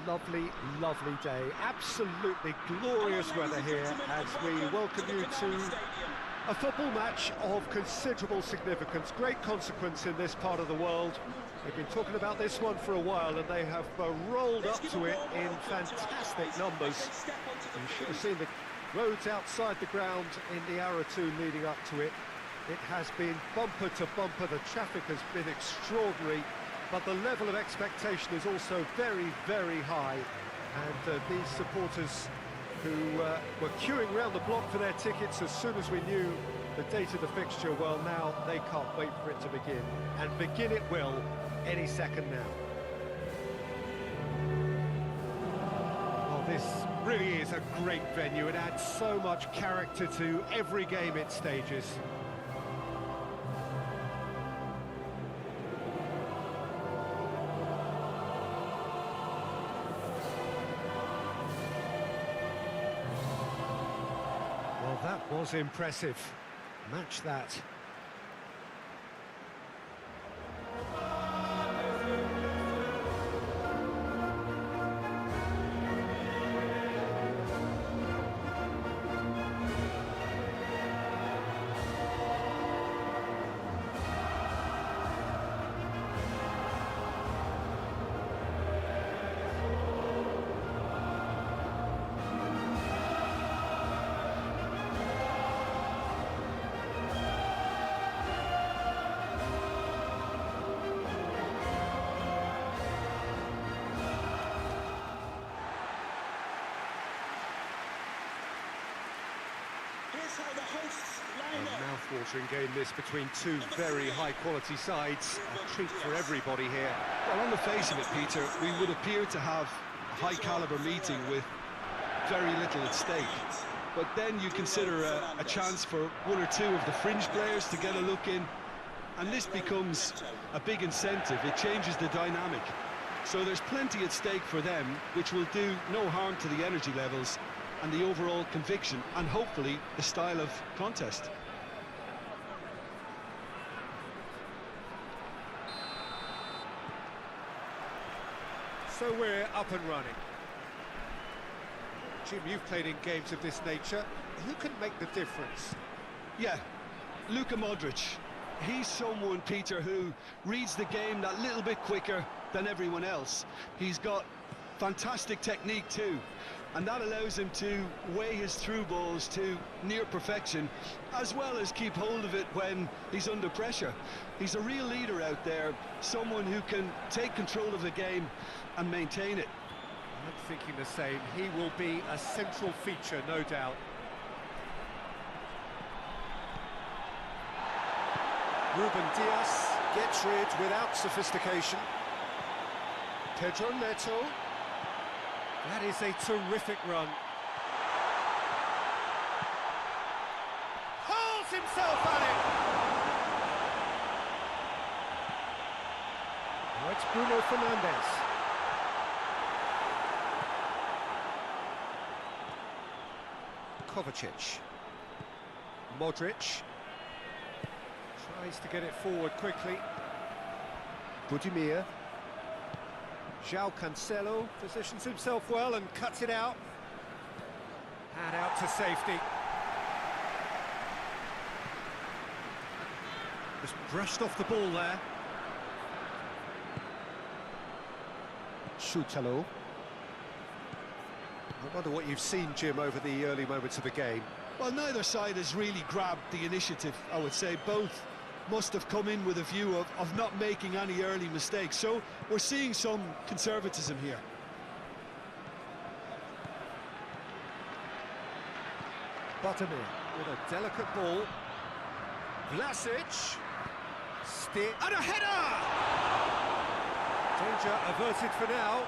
lovely, lovely day. Absolutely glorious weather here as we welcome you to a football match of considerable significance, great consequence in this part of the world. They've been talking about this one for a while and they have rolled up to it in fantastic numbers. You should have seen the roads outside the ground in the hour or two leading up to it. It has been bumper to bumper, the traffic has been extraordinary, but the level of expectation is also very, very high. And these supporters who were queuing around the block for their tickets as soon as we knew the date of the fixture, well, now they can't wait for it to begin. And begin it will any second now. Well, this really is a great venue. It adds so much character to every game it stages. Well, that was impressive. Match that. A mouth-watering game this between two very high-quality sides. A treat for everybody here. Well, on the face of it, Peter, we would appear to have a high-caliber meeting with very little at stake. But then you consider a chance for one or two of the fringe players to get a look in, and this becomes a big incentive. It changes the dynamic. So there's plenty at stake for them, which will do no harm to the energy levels and the overall conviction, and hopefully the style of contest. So we're up and running. Jim, you've played in games of this nature. Who can make the difference? Yeah, Luka Modric. He's someone, Peter, who reads the game that little bit quicker than everyone else. He's got fantastic technique too, and that allows him to weigh his through balls to near perfection, as well as keep hold of it when he's under pressure. He's a real leader out there, someone who can take control of the game and maintain it. I'm thinking the same. He will be a central feature, no doubt. Ruben Dias gets rid without sophistication. Pedro Neto. That is a terrific run. Hurls himself at it! Now it's Bruno Fernandes. Kovacic. Modric. Tries to get it forward quickly. Budimir. João Cancelo positions himself well and cuts it out. And out to safety. Just brushed off the ball there. Schutalo. I wonder what you've seen, Jim, over the early moments of the game. Well, neither side has really grabbed the initiative, I would say. Both must have come in with a view of not making any early mistakes. So we're seeing some conservatism here. Budimir with a delicate ball. Vlasic. Stick. And a header! Danger averted for now.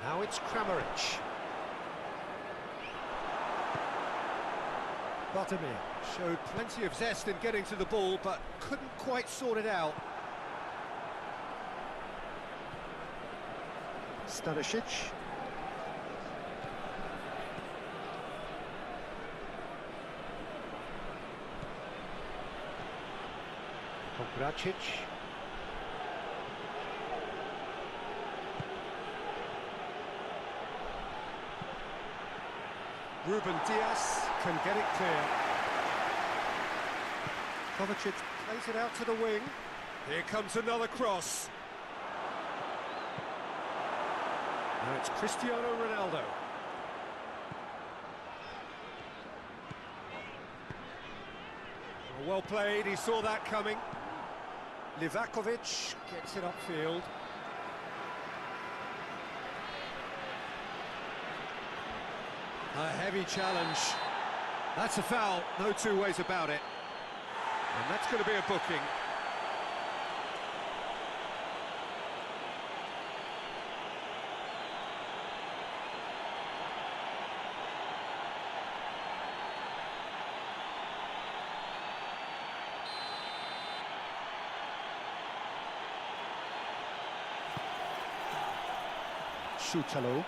Now it's Kramaric. Budimir showed plenty of zest in getting to the ball, but couldn't quite sort it out. Stanisic. Gracic. Ruben Diaz can get it clear. Kovacic plays it out to the wing. Here comes another cross. Now it's Cristiano Ronaldo. Well played, he saw that coming. Livakovic gets it upfield. A heavy challenge. That's a foul, no two ways about it. And that's going to be a booking. Shutalo.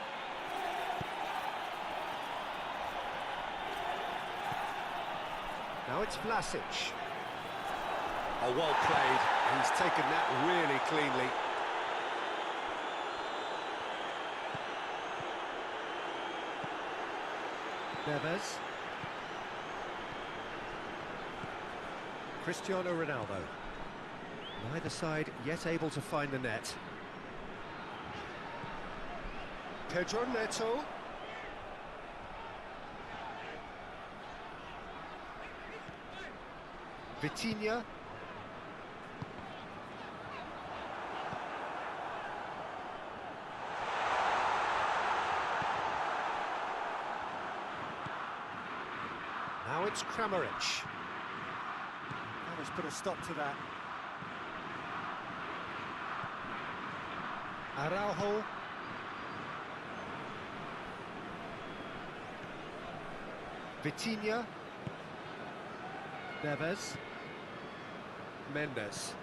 Now it's Vlasic. Oh, well played. He's taken that really cleanly. Neves. Cristiano Ronaldo. Neither side yet able to find the net. Pedro Neto. Vitinha. Now it's Kramaric. That has put a stop to that. Araujo. Vitinha. Neves. Mendes.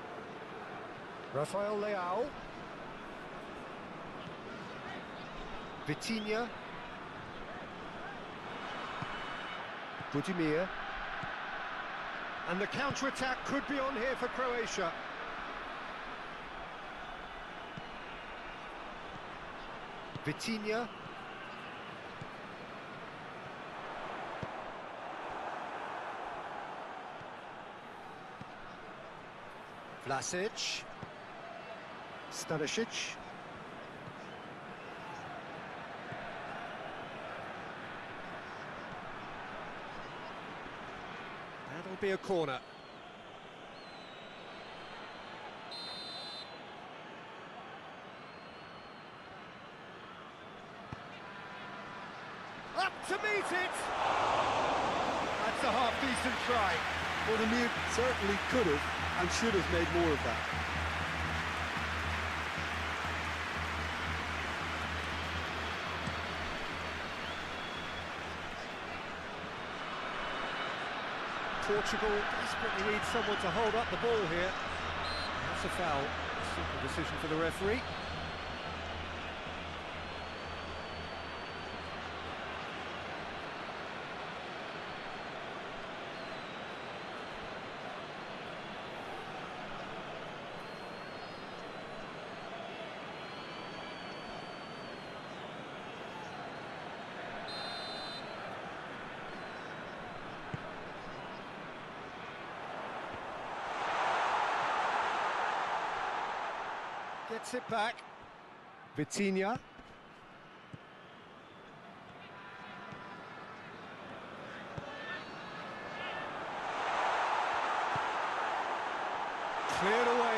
Rafael Leao. Vitinha. Budimir. And the counter-attack could be on here for Croatia. Vitinha. Vlasic. Stanisic. That'll be a corner. Up to meet it! That's a half-decent try. Well, the mute certainly could have and should have made more of that. Portugal desperately needs someone to hold up the ball here. That's a foul. Simple decision for the referee. Gets it back. Vitinha. Cleared away.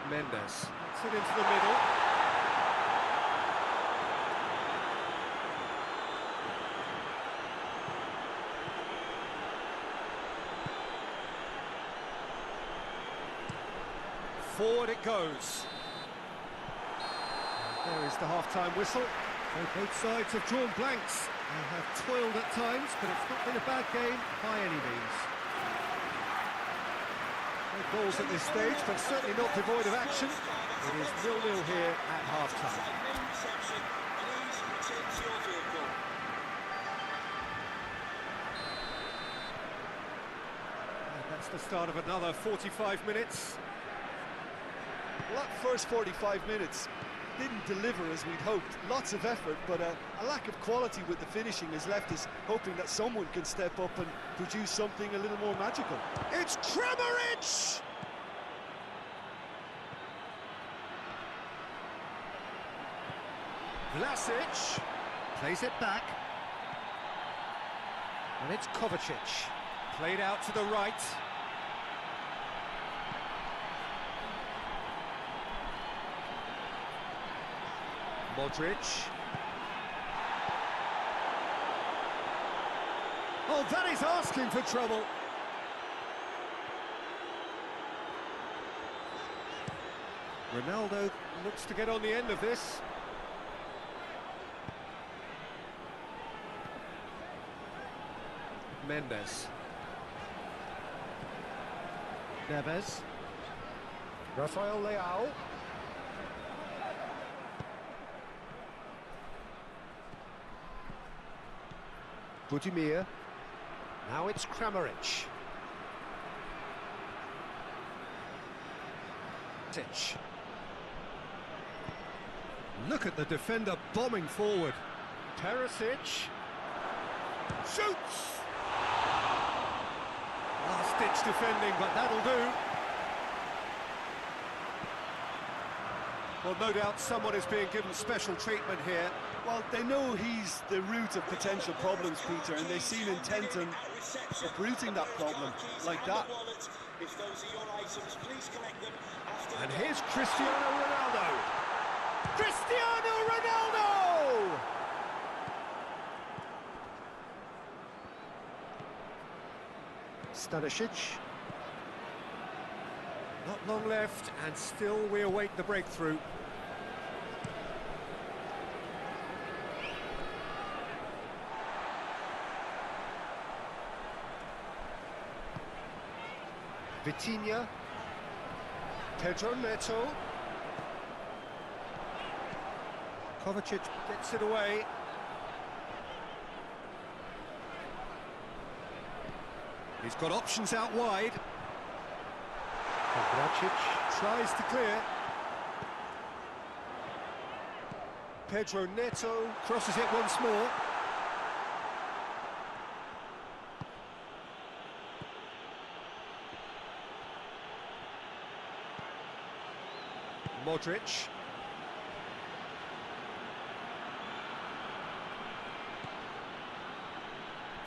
Mendes. Gets it into the middle. Forward it goes. There is the half-time whistle. So both sides have drawn blanks and have toiled at times, but it's not been a bad game by any means. No goals at this stage, but certainly not devoid of action. It is 0-0 here at half-time. the start of another 45 minutes. Well, that first 45 minutes didn't deliver as we'd hoped. Lots of effort, but a lack of quality with the finishing has left us hoping that someone can step up and produce something a little more magical. It's Kramaric! Vlasic plays it back. And it's Kovacic. Played out to the right. Modric. Oh, that is asking for trouble. Ronaldo looks to get on the end of this. Mendes. Neves. Rafael Leao. Budimir. Now it's Kramaric. Look at the defender bombing forward. Perisic. Shoots! Last-ditch defending, but that'll do. Well, no doubt someone is being given special treatment here. Well, they know he's the root of potential problems, Peter, and they seem intent on uprooting that problem like that. And here's Cristiano Ronaldo. Cristiano Ronaldo! Stanisic. Not long left, and still we await the breakthrough. Vitinha. Pedro Neto. Kovacic gets it away. He's got options out wide. Kovacic tries to clear. Pedro Neto crosses it once more. Modric.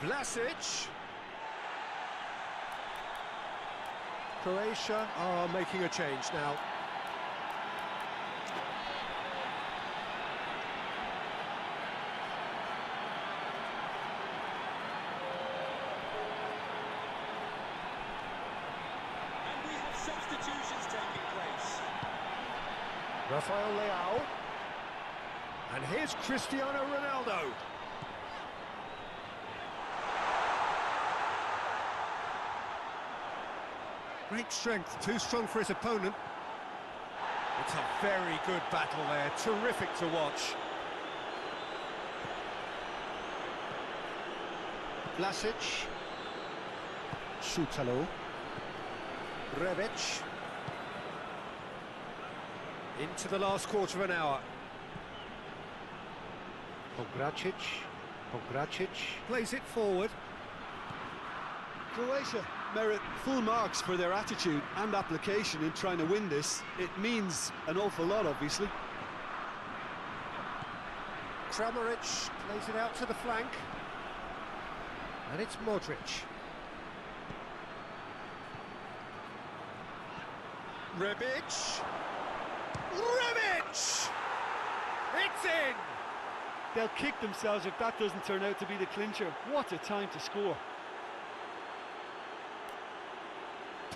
Vlasic. Croatia are making a change now. And we have substitutions taking place. Rafael Leao. And here's Cristiano Ronaldo. Great strength, too strong for his opponent. It's a very good battle there, terrific to watch. Vlasic. Šutalo. Rebic. Into the last quarter of an hour. Pogracic. Pogracic plays it forward. Croatia merit full marks for their attitude and application in trying to win this. It means an awful lot, obviously. Kramaric plays it out to the flank. And it's Modric. Rebic. Rebic! It's in! They'll kick themselves if that doesn't turn out to be the clincher. What a time to score.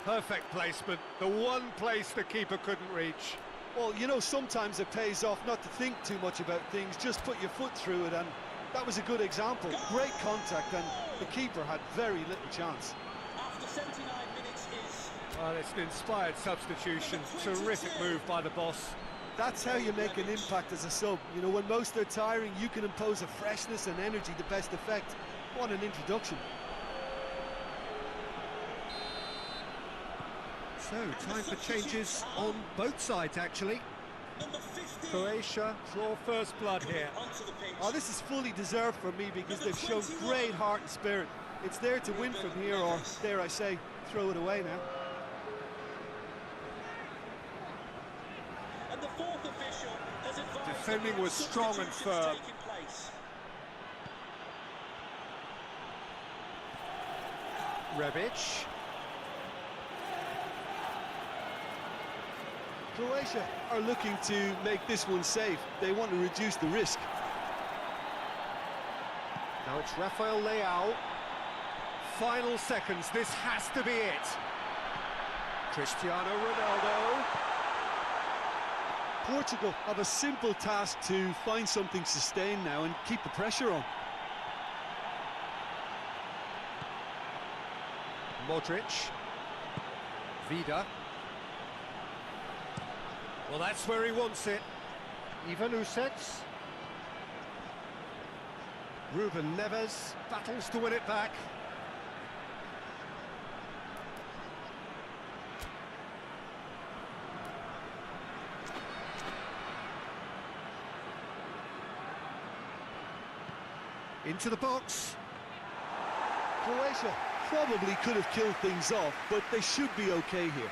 Perfect placement, the one place the keeper couldn't reach. Well, you know, sometimes it pays off not to think too much about things, just put your foot through it, and that was a good example. Great contact, and the keeper had very little chance. After 79 minutes is... Well, it's an inspired substitution, terrific move by the boss. That's how you make an impact as a sub. You know, when most are tiring, you can impose a freshness and energy to best effect. What an introduction. So, time for changes on both sides, actually. Croatia draw first blood here. Oh, this is fully deserved for me because they've shown great heart and spirit. It's there to win from here, or dare I say, throw it away now. And the fourth official has advised Defending was strong and firm. Rebic. Croatia are looking to make this one safe. They want to reduce the risk. Now it's Rafael Leao. Final seconds, this has to be it. Cristiano Ronaldo. Portugal have a simple task to find something sustained now and keep the pressure on. Modric. Vida. Well, that's where he wants it. Ivan Usets. Ruben Neves battles to win it back. Into the box. Croatia probably could have killed things off, but they should be okay here.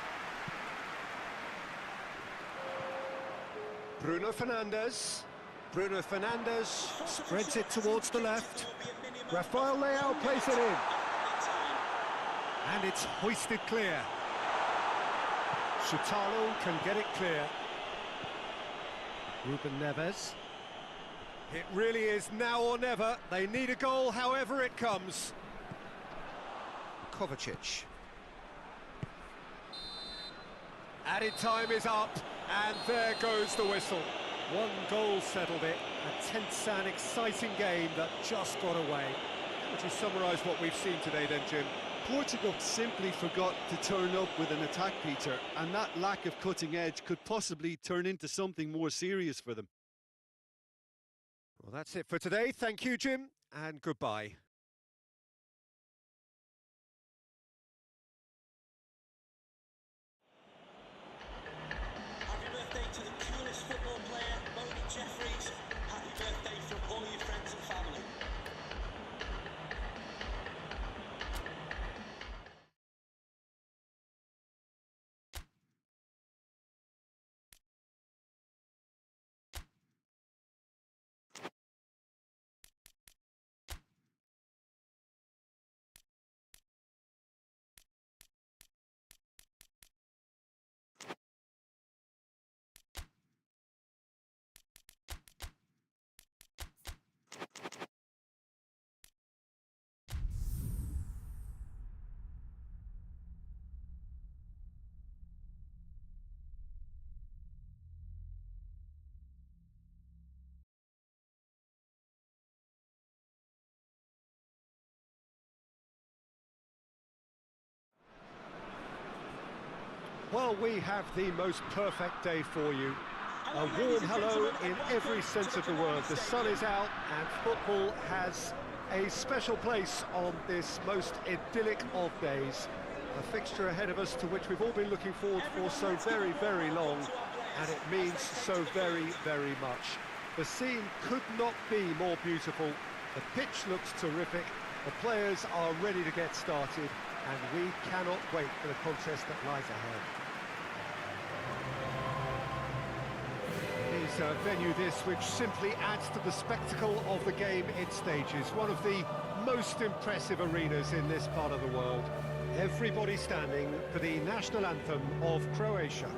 Bruno Fernandes. Bruno Fernandes spreads it towards the left. Rafael Leao plays it in. And it's hoisted clear. Shutalo can get it clear. Ruben Neves. It really is now or never. They need a goal, however it comes. Kovacic. Added time is up, and there goes the whistle. One goal settled it. A tense and exciting game that just got away. How would you summarise what we've seen today then, Jim? Portugal simply forgot to turn up with an attack, Peter, and that lack of cutting edge could possibly turn into something more serious for them. Well, that's it for today. Thank you, Jim, and goodbye. Happy birthday to the coolest football player, Moni Jeffries. Happy birthday from all your friends and family. Well, we have the most perfect day for you. A warm hello in every sense of the word. The sun is out and football has a special place on this most idyllic of days. A fixture ahead of us to which we've all been looking forward for so very, very long, and it means so very, very much. The scene could not be more beautiful. The pitch looks terrific. The players are ready to get started, and we cannot wait for the contest that lies ahead. Is a venue this which simply adds to the spectacle of the game it stages. One of the most impressive arenas in this part of the world. Everybody standing for the national anthem of Croatia.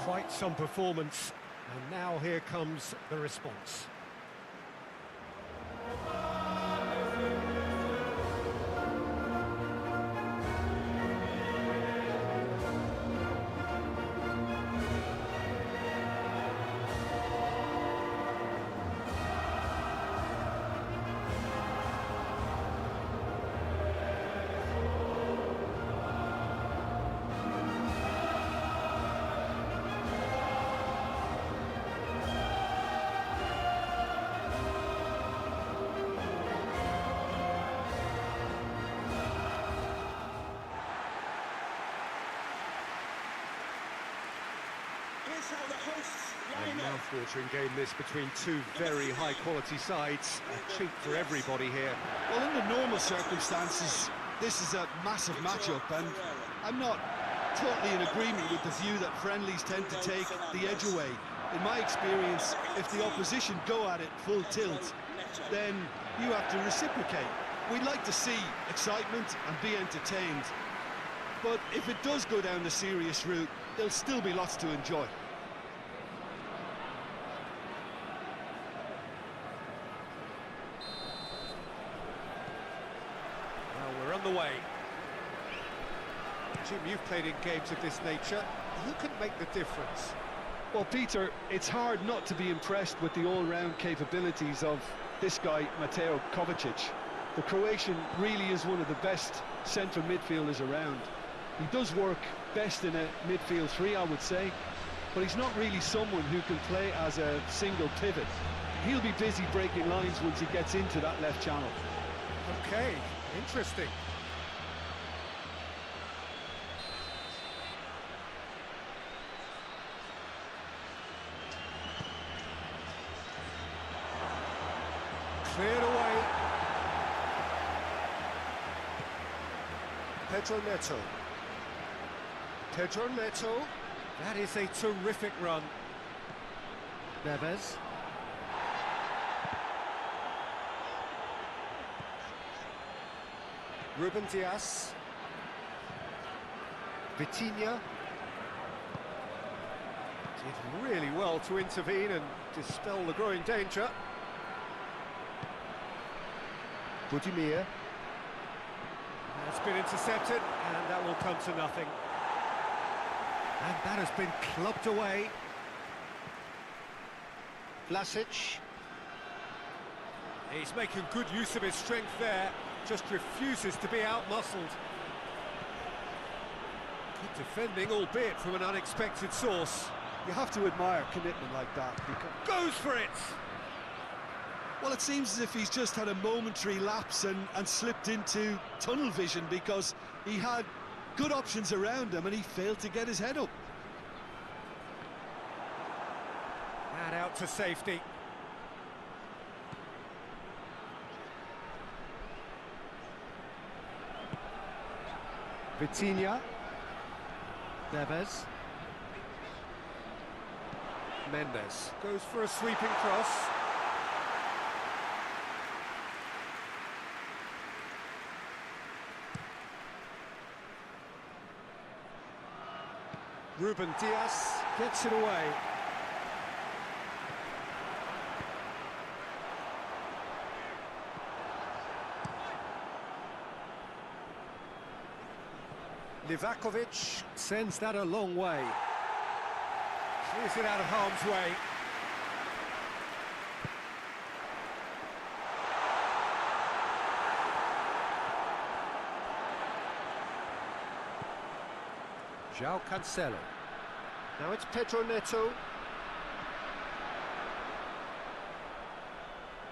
Quite some performance, and now here comes the response. that's how the hosts A line up. mouth-watering game this between two very high-quality sides. A treat for everybody here. Well, under normal circumstances, this is a massive matchup, and I'm not totally in agreement with the view that friendlies tend to take the edge away. In my experience, if the opposition go at it full tilt, then you have to reciprocate. We'd like to see excitement and be entertained, but if it does go down the serious route, there'll still be lots to enjoy. Well, we're on the way. Jim, you've played in games of this nature. Who can make the difference? Well, Peter, it's hard not to be impressed with the all-round capabilities of this guy, Mateo Kovacic. The Croatian really is one of the best central midfielders around. He does work best in a midfield three, I would say, but he's not really someone who can play as a single pivot. He'll be busy breaking lines once he gets into that left channel. Okay, interesting. Cleared away. Pedro Neto. Pedro Neto. That is a terrific run. Neves. Ruben Diaz. Vitinha. Did really well to intervene and dispel the growing danger. Budimir. That's been intercepted, and that will come to nothing. And that has been clubbed away. Vlasic. He's making good use of his strength there, just refuses to be out-muscled. Good defending, albeit from an unexpected source. You have to admire commitment like that, because Goes for it! well, it seems as if he's just had a momentary lapse and slipped into tunnel vision, because he had good options around him and he failed to get his head up. And out to safety. Vitinha. Neves. Mendes goes for a sweeping cross. Ruben Diaz gets it away. Livakovic sends that a long way. Clears it out of harm's way. João Cancelo. Now it's Pedro Neto.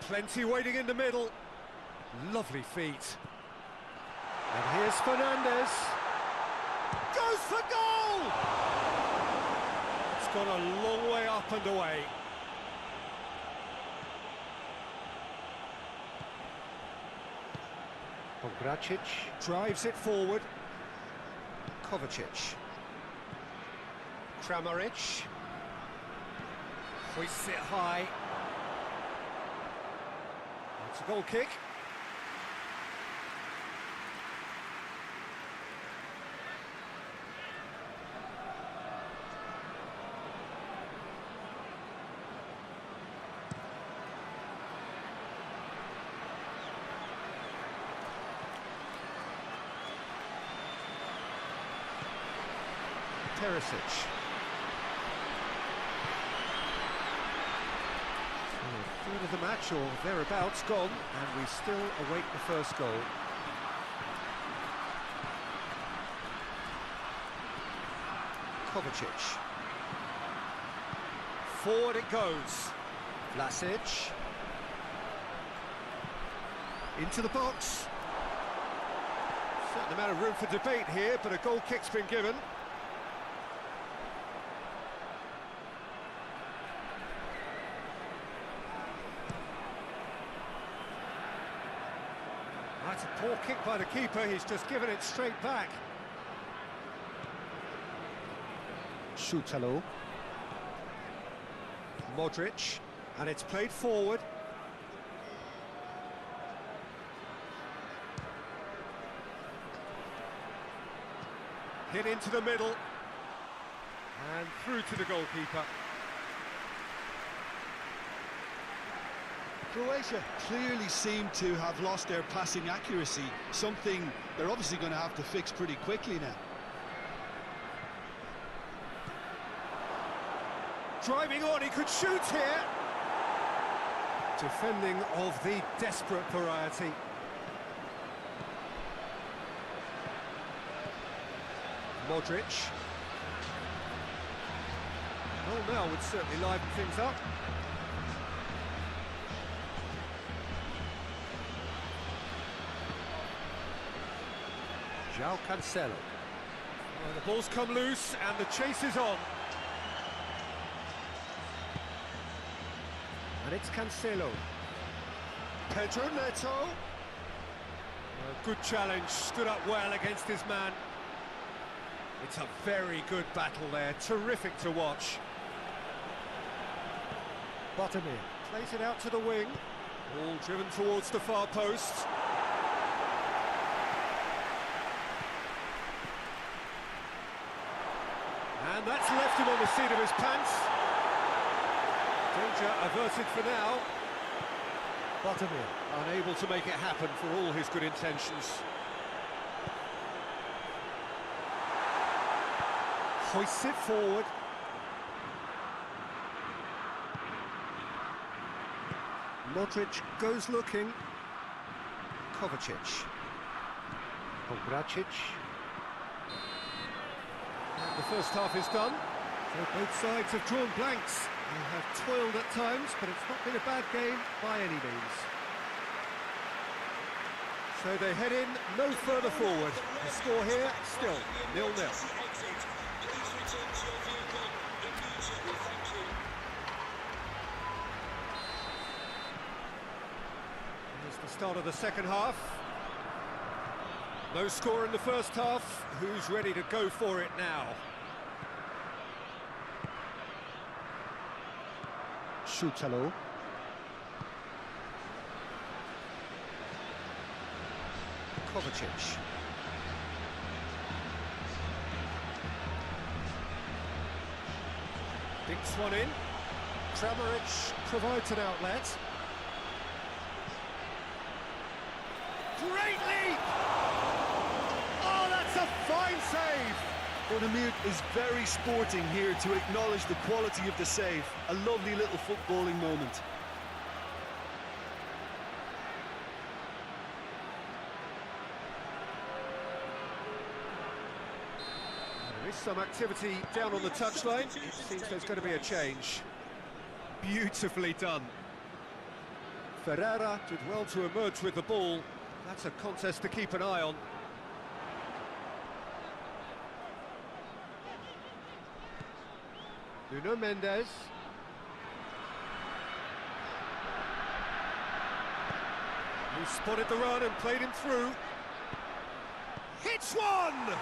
Plenty waiting in the middle. Lovely feet. And here's Fernandez. Goes for goal! It's gone a long way up and away. Pogracic drives it forward. Kovacic. Kramaric. Hoists it high. It's a goal kick. Perisic. A third of the match or thereabouts gone, and we still await the first goal. Kovacic. Forward it goes. Vlasic. Into the box. Certain amount of room for debate here, but a goal kick's been given. Poor kick by the keeper, he's just given it straight back. Schutalo. Modric, and it's played forward. Hit into the middle. And through to the goalkeeper. Croatia clearly seem to have lost their passing accuracy, something they're obviously going to have to fix pretty quickly now. Driving on, he could shoot here. Defending of the desperate variety. Modric. Oh, now would certainly liven things up. João Cancelo. Oh, the ball's come loose and the chase is on. And it's Cancelo. Pedro Neto. A good challenge, stood up well against his man. It's a very good battle there, terrific to watch. Bottomir plays it out to the wing. Ball driven towards the far post. And that's left him on the seat of his pants. Danger averted for now. Bottomir unable to make it happen for all his good intentions. Hoists it forward. Modric goes looking. Kovacic. Obracic. And the first half is done. So both sides have drawn blanks. They have toiled at times, but it's not been a bad game by any means. So they head in no further forward. The score here still 0-0. Here's the start of the second half. No score in the first half. Who's ready to go for it now? Schutalo. Kovacic. Dinks one in. Kramaric provides an outlet. Great leap! Oh, that's a fine save! Bottomir is very sporting here to acknowledge the quality of the save. A lovely little footballing moment. There is some activity down on the touchline. It seems there's going to be a change. Beautifully done. Ferreira did well to emerge with the ball. That's a contest to keep an eye on. Nuno Mendes. He spotted the run and played him through. Hits one!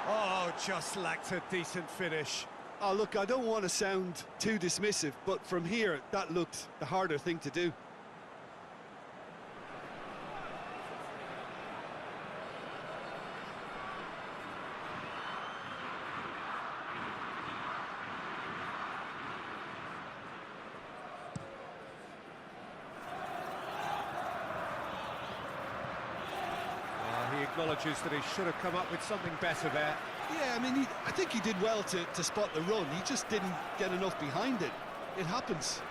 Oh, just lacked a decent finish. Oh, look, I don't want to sound too dismissive, but from here, that looked the harder thing to do. He acknowledges that he should have come up with something better there. Yeah, I mean, I think he did well to spot the run. He just didn't get enough behind it. It happens.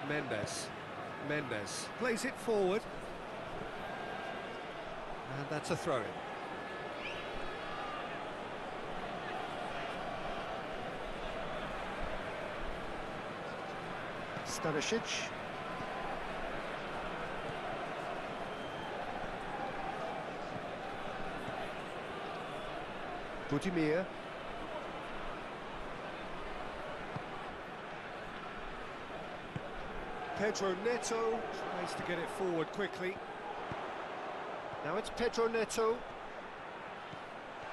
Mendes plays it forward. And that's a throw-in. Stanisic. Bottomir. Pedro Neto tries to get it forward quickly. Now it's Pedro Neto.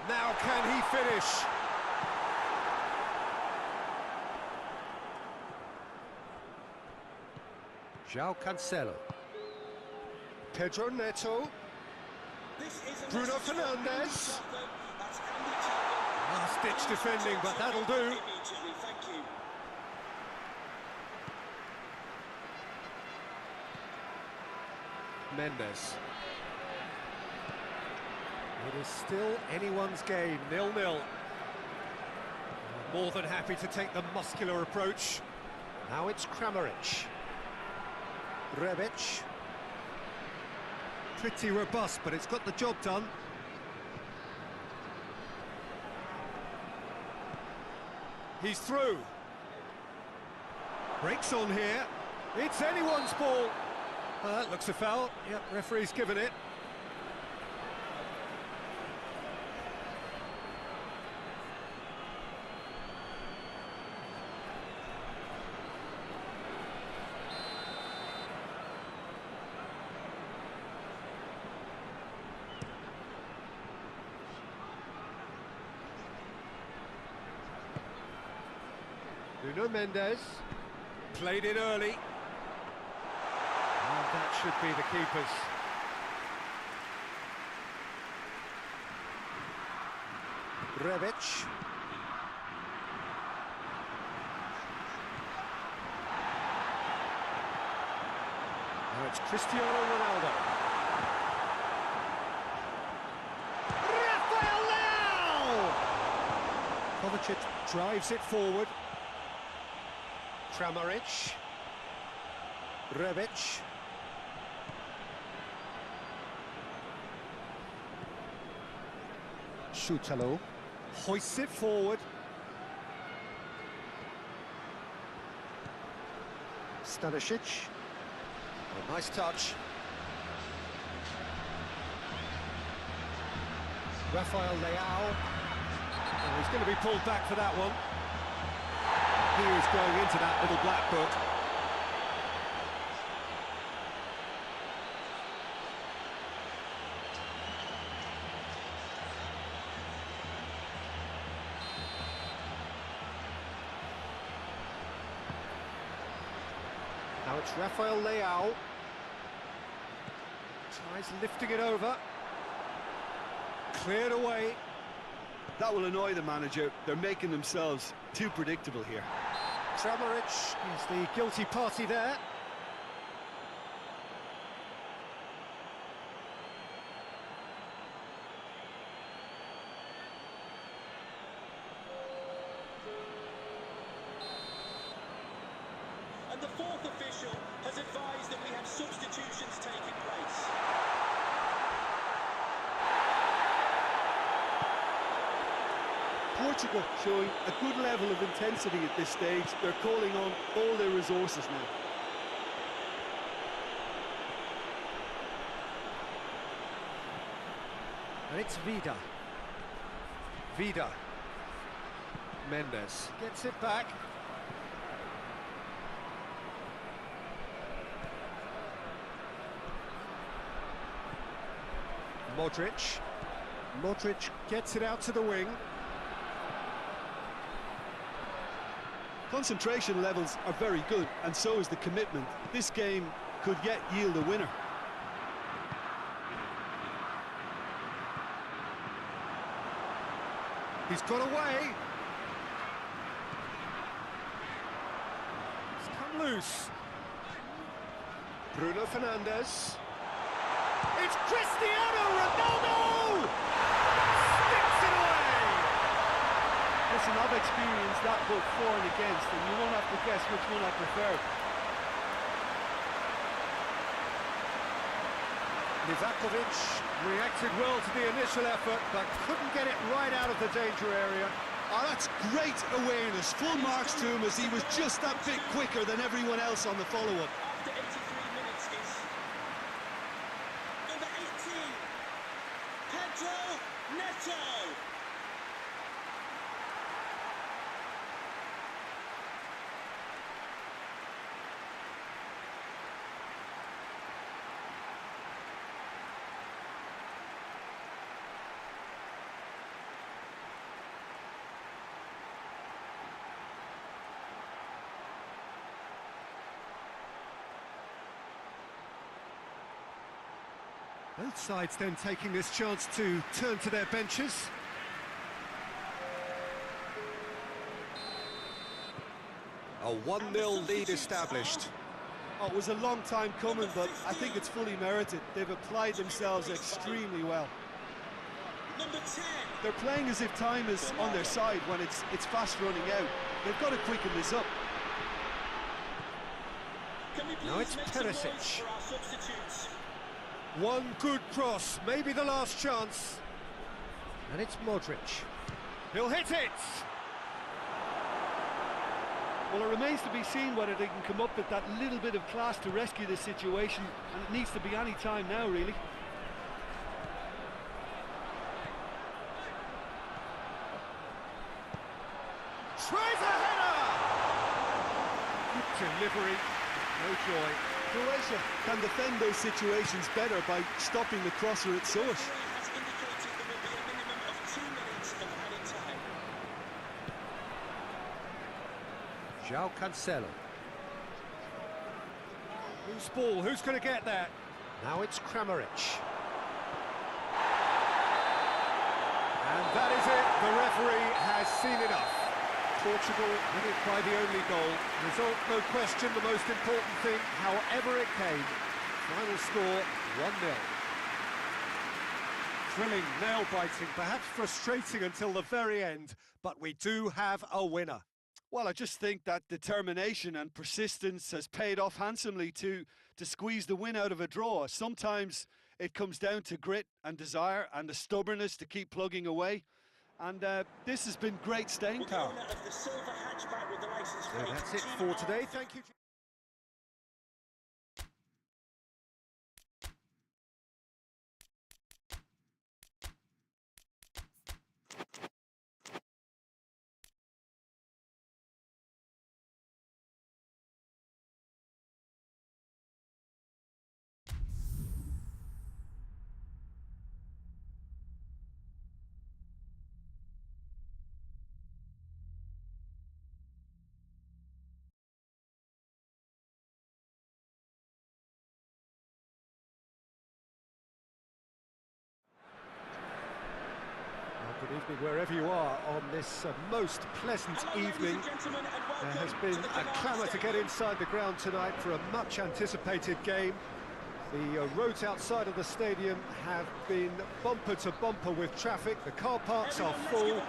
Now can he finish? João Cancelo. Pedro Neto. Bruno Fernandes. Last-ditch defending, but that'll do. Mendes. It is still anyone's game, 0-0. More than happy to take the muscular approach. Now it's Kramaric. Rebic. Pretty robust, but it's got the job done. He's through. Breaks on here. It's anyone's ball. That looks a foul. Yep, referee's given it. Nuno Mendes played it early, and that should be the keepers. Rebic. Now it's Cristiano Ronaldo. Rafael Leao! Kovacic drives it forward. Kramaric. Rebic. Šutalo hoists it forward. Stanisic. A nice touch. Rafael Leao. Oh, he's going to be pulled back for that one. He is going into that little black book. Now it's Rafael Leao. Tries lifting it over. Cleared away. That will annoy the manager. They're making themselves too predictable here. Kramaric is the guilty party there. And the fourth official has advised that we have substitutions taking place. Portugal showing a good level of intensity at this stage. They're calling on all their resources now. And it's Vida. Vida. Mendes gets it back. Modric. Modric gets it out to the wing. Concentration levels are very good, and so is the commitment. This game could yet yield a winner. He's got away. It's come loose. Bruno Fernandes. It's Cristiano Ronaldo! Sticks it away! Listen, I've experienced that book for and against, and you won't have to guess which one I prefer. Livakovic reacted well to the initial effort, but couldn't get it right out of the danger area. Oh, that's great awareness. Full marks to him as he was just that bit quicker than everyone else on the follow-up. After 83 minutes is number 18, Pedro Neto. Both sides then taking this chance to turn to their benches. A 1-0 lead established. Oh, it was a long time coming, but I think it's fully merited. They've applied themselves extremely well. Number 10. They're playing as if time is on their side when it's fast running out. They've got to quicken this up. Now it's Perisic. For our substitutes. One good cross, maybe the last chance. And it's Modric. He'll hit it! Well, it remains to be seen whether they can come up with that little bit of class to rescue this situation, and it needs to be any time now, really. Tries a header! Good delivery, no joy. Croatia can defend those situations better by stopping the crosser at source. Has indicated there will be a minimum of 2 minutes of added time. João Cancelo. Loose ball, who's going to get that? Now it's Kramaric. And that is it, the referee has seen enough. Portugal win it by the only goal. Result, no question, the most important thing, however it came. Final score, 1-0. Thrilling, nail-biting, perhaps frustrating until the very end, but we do have a winner. Well, I just think that determination and persistence has paid off handsomely to squeeze the win out of a draw. Sometimes it comes down to grit and desire and the stubbornness to keep plugging away. And this has been great staying power. Yeah, that's it for today. Thank you. Good evening wherever you are on this most pleasant evening. There has been a clamour to get inside the ground tonight for a much anticipated game. The roads outside of the stadium have been bumper to bumper with traffic. The car parks are full.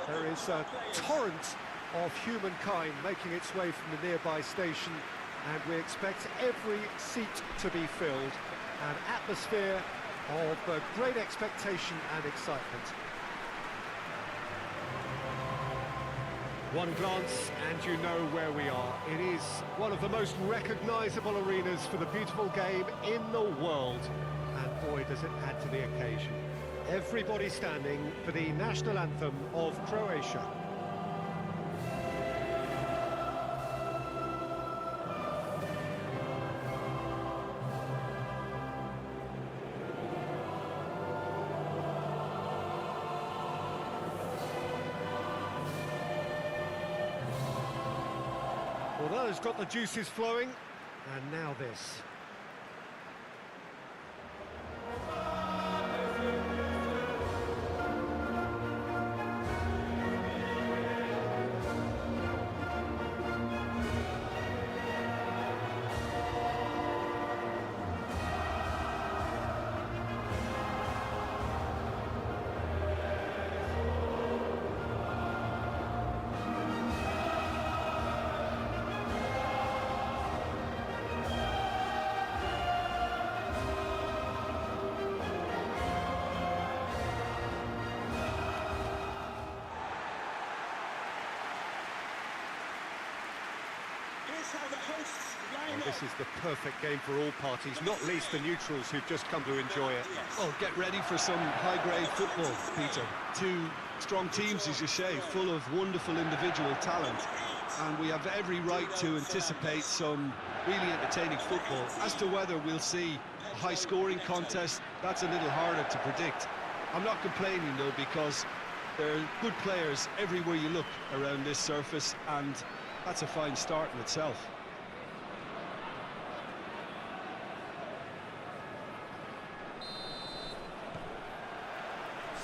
There is a torrent of humankind making its way from the nearby station, and we expect every seat to be filled. An atmosphere of great expectation and excitement. One glance and you know where we are. It is one of the most recognisable arenas for the beautiful game in the world. And boy, does it add to the occasion. Everybody standing for the national anthem of Croatia. Well, that has got the juices flowing, and now this. Well, this is the perfect game for all parties, not least the neutrals who've just come to enjoy it. Oh, get ready for some high-grade football, Peter. Two strong teams, as you say, full of wonderful individual talent. And we have every right to anticipate some really entertaining football. As to whether we'll see a high-scoring contest, that's a little harder to predict. I'm not complaining, though, because there are good players everywhere you look around this surface, and that's a fine start in itself.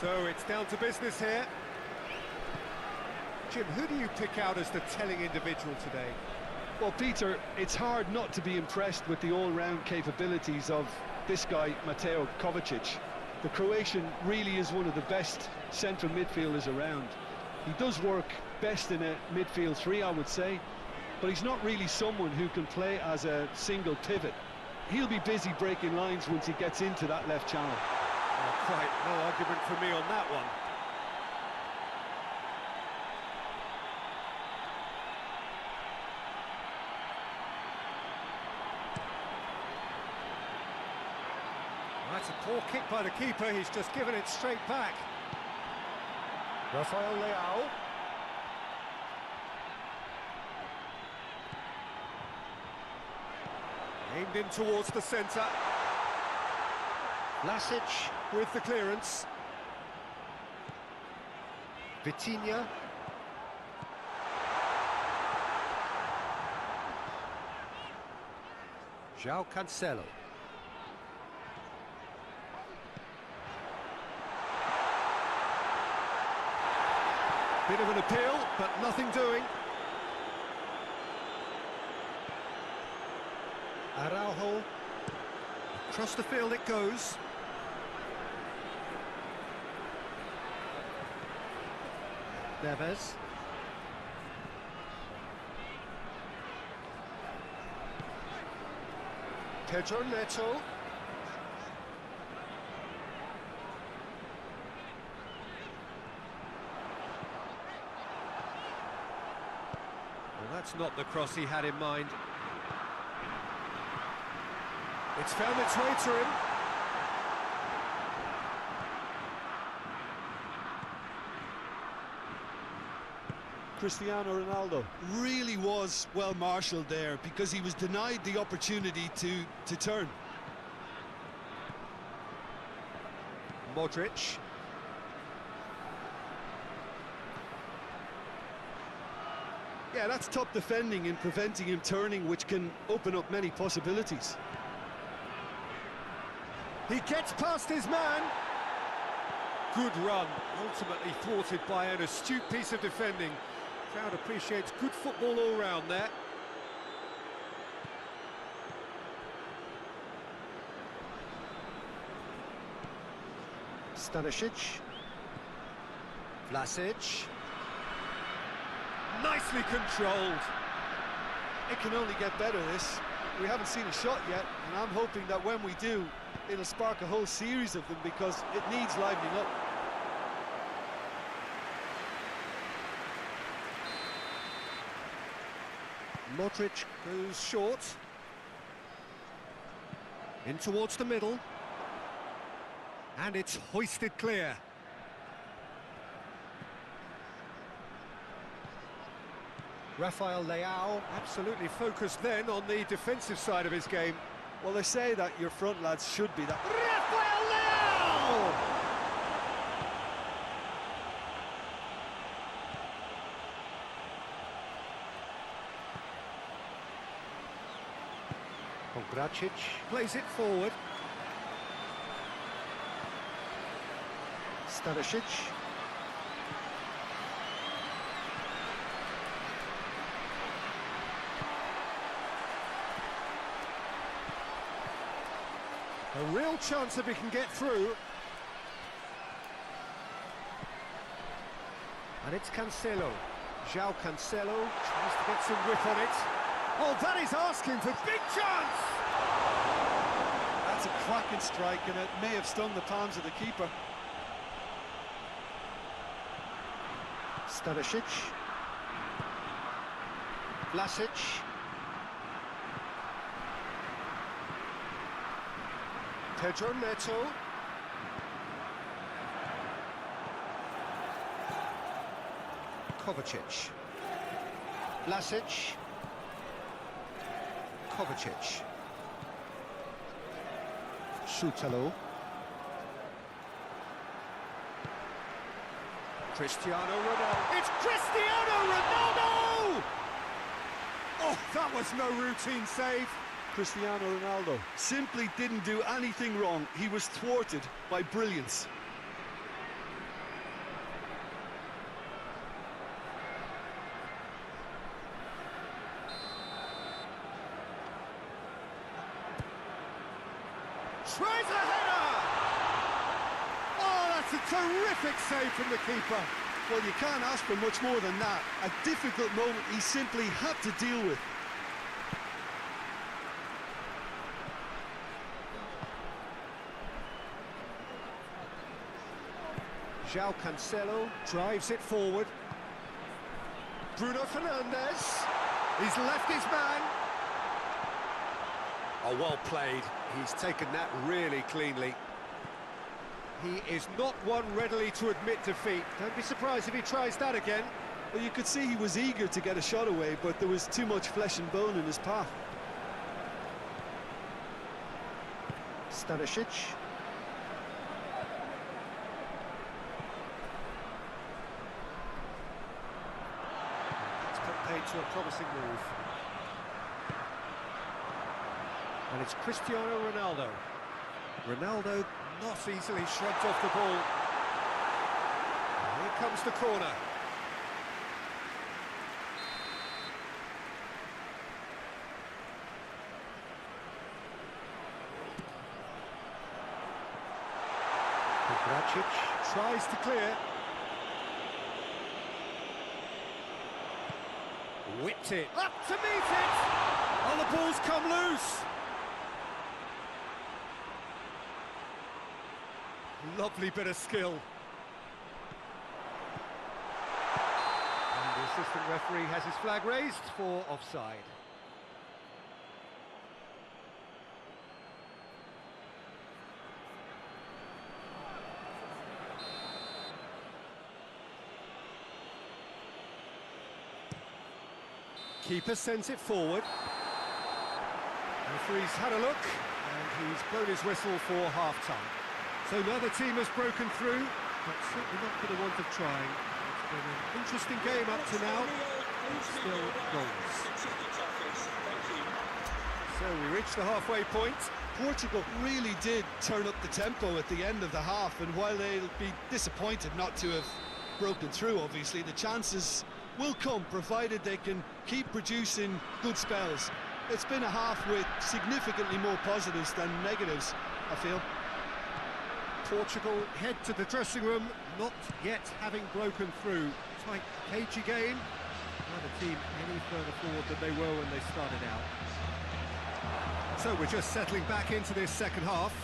So it's down to business here. Jim, who do you pick out as the telling individual today? Well, Peter, it's hard not to be impressed with the all-round capabilities of this guy, Mateo Kovacic. The Croatian really is one of the best central midfielders around. He does work best in a midfield three, I would say, but he's not really someone who can play as a single pivot. He'll be busy breaking lines once he gets into that left channel. Oh, quite no argument for me on that one. That's a poor kick by the keeper, he's just given it straight back. Rafael Leao. Aimed in towards the centre. Vlasic with the clearance. Vitinha. João Cancelo. Bit of an appeal, but nothing doing. Araujo. Across the field it goes. Neves. Pedro Neto. Well, that's not the cross he had in mind. It's found its way to him. Cristiano Ronaldo really was well marshalled there because he was denied the opportunity to turn. Modric. Yeah, that's top defending and preventing him turning, which can open up many possibilities. He gets past his man. Good run, ultimately thwarted by an astute piece of defending. Crowd appreciates good football all round there. Stanisic. Vlasic. Nicely controlled. It can only get better, this. We haven't seen a shot yet, and I'm hoping that when we do, it'll spark a whole series of them because it needs livening up. Modric goes short. In towards the middle. And it's hoisted clear. Rafael Leao absolutely focused then on the defensive side of his game. Well, they say that your front lads should be that. Rafael Leao! Pongracic plays it forward. Stanisic. A real chance if he can get through. And it's Cancelo. João Cancelo tries to get some whip on it. Oh, that is asking for big chance! That's a cracking strike, and it may have stung the palms of the keeper. Stanisic. Vlasic. Pedro Neto. Kovacic. Vlasic. Kovacic. Sutalo. Cristiano Ronaldo. It's Cristiano Ronaldo! Oh, that was no routine save. Cristiano Ronaldo simply didn't do anything wrong. He was thwarted by brilliance. Tries a header! Oh, that's a terrific save from the keeper. Well, you can't ask for much more than that. A difficult moment he simply had to deal with. João Cancelo drives it forward. Bruno Fernandes, he's left his man. Oh, well played. He's taken that really cleanly. He is not one readily to admit defeat. Don't be surprised if he tries that again. Well, you could see he was eager to get a shot away, but there was too much flesh and bone in his path. Stanisic. It's put paid to a promising move. And it's Cristiano Ronaldo. Ronaldo not easily shrugged off the ball. And here comes the corner. Gracic tries to clear. Whipped it. Up to meet it! Oh, the ball's come loose. Lovely bit of skill. And the assistant referee has his flag raised for offside. Keeper sends it forward. Referee's had a look, and he's blown his whistle for half-time. So neither team has broken through, but certainly not for the want of trying. It's been an interesting game up to now, still goals. So we reach the halfway point. Portugal really did turn up the tempo at the end of the half, and while they'll be disappointed not to have broken through, obviously, the chances will come, provided they can keep producing good spells. It's been a half with significantly more positives than negatives, I feel. Portugal head to the dressing room, not yet having broken through. Tight, cagey game. Neither team any further forward than they were when they started out. So we're just settling back into this second half.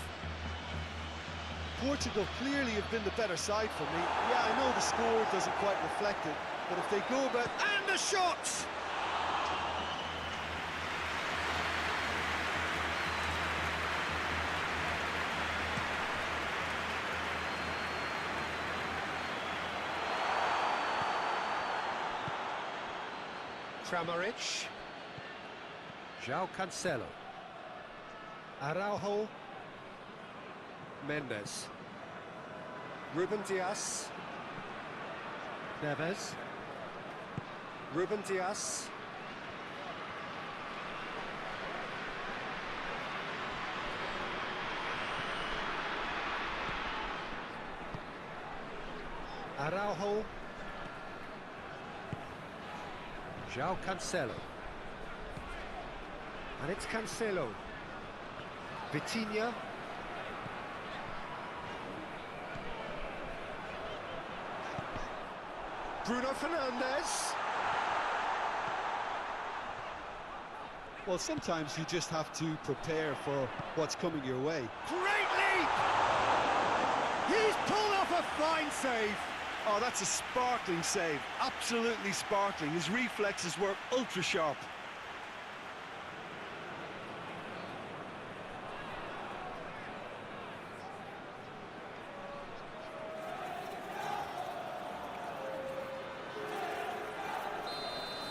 Portugal clearly have been the better side for me. Yeah, I know the score doesn't quite reflect it, but if they go about... And the shot! Kramaric. João Cancelo. Araujo. Mendes. Ruben Dias. Neves. Ruben Dias. Araujo. João Cancelo. And it's Cancelo. Vitinha. Bruno Fernandes. Well, sometimes you just have to prepare for what's coming your way. Great leap! He's pulled off a fine save. Oh, that's a sparkling save. Absolutely sparkling. His reflexes were ultra sharp.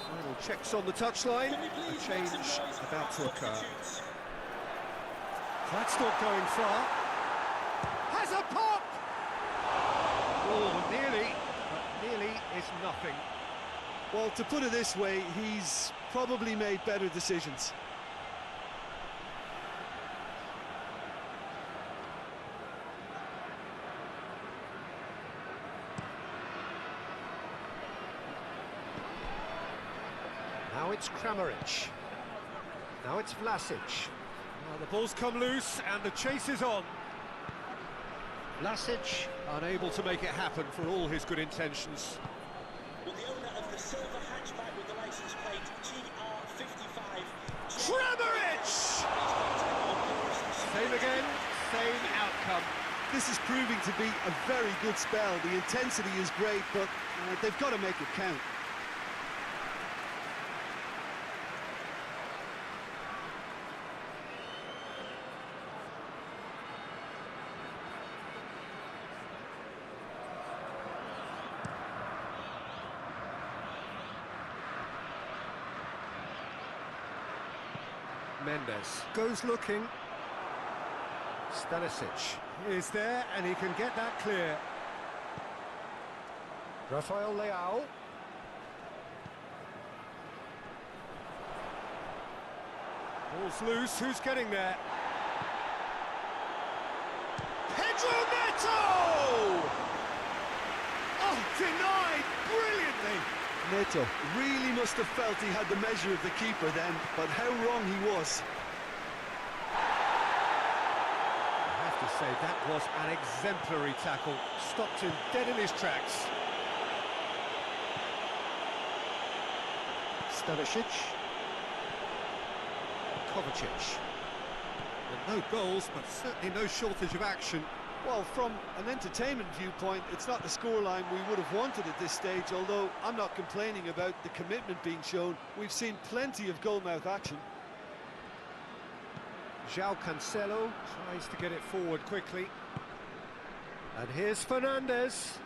Final checks on the touchline. A change about to occur. That's not going far. Has a pop! Oh, nearly, but nearly is nothing. Well, to put it this way, he's probably made better decisions. Now it's Kramaric. Now it's Vlasic. Well, the ball's come loose and the chase is on. Vlasic unable to make it happen for all his good intentions. Well, the owner of the silver hatchback with the license plate GR55. Kramaric! Same again, same outcome. This is proving to be a very good spell. The intensity is great, but they've got to make it count. Mendes goes looking. Stanisic is there and he can get that clear. Rafael Leao. Ball's loose, who's getting there? Pedro Neto! Oh, denied brilliantly! Neto really must have felt he had the measure of the keeper then, but how wrong he was. I have to say, that was an exemplary tackle. Stopped him dead in his tracks. Stanisic. Kovacic. And no goals, but certainly no shortage of action. Well, from an entertainment viewpoint, it's not the scoreline we would have wanted at this stage, although I'm not complaining about the commitment being shown. We've seen plenty of goalmouth action. João Cancelo tries to get it forward quickly. And here's Fernandes.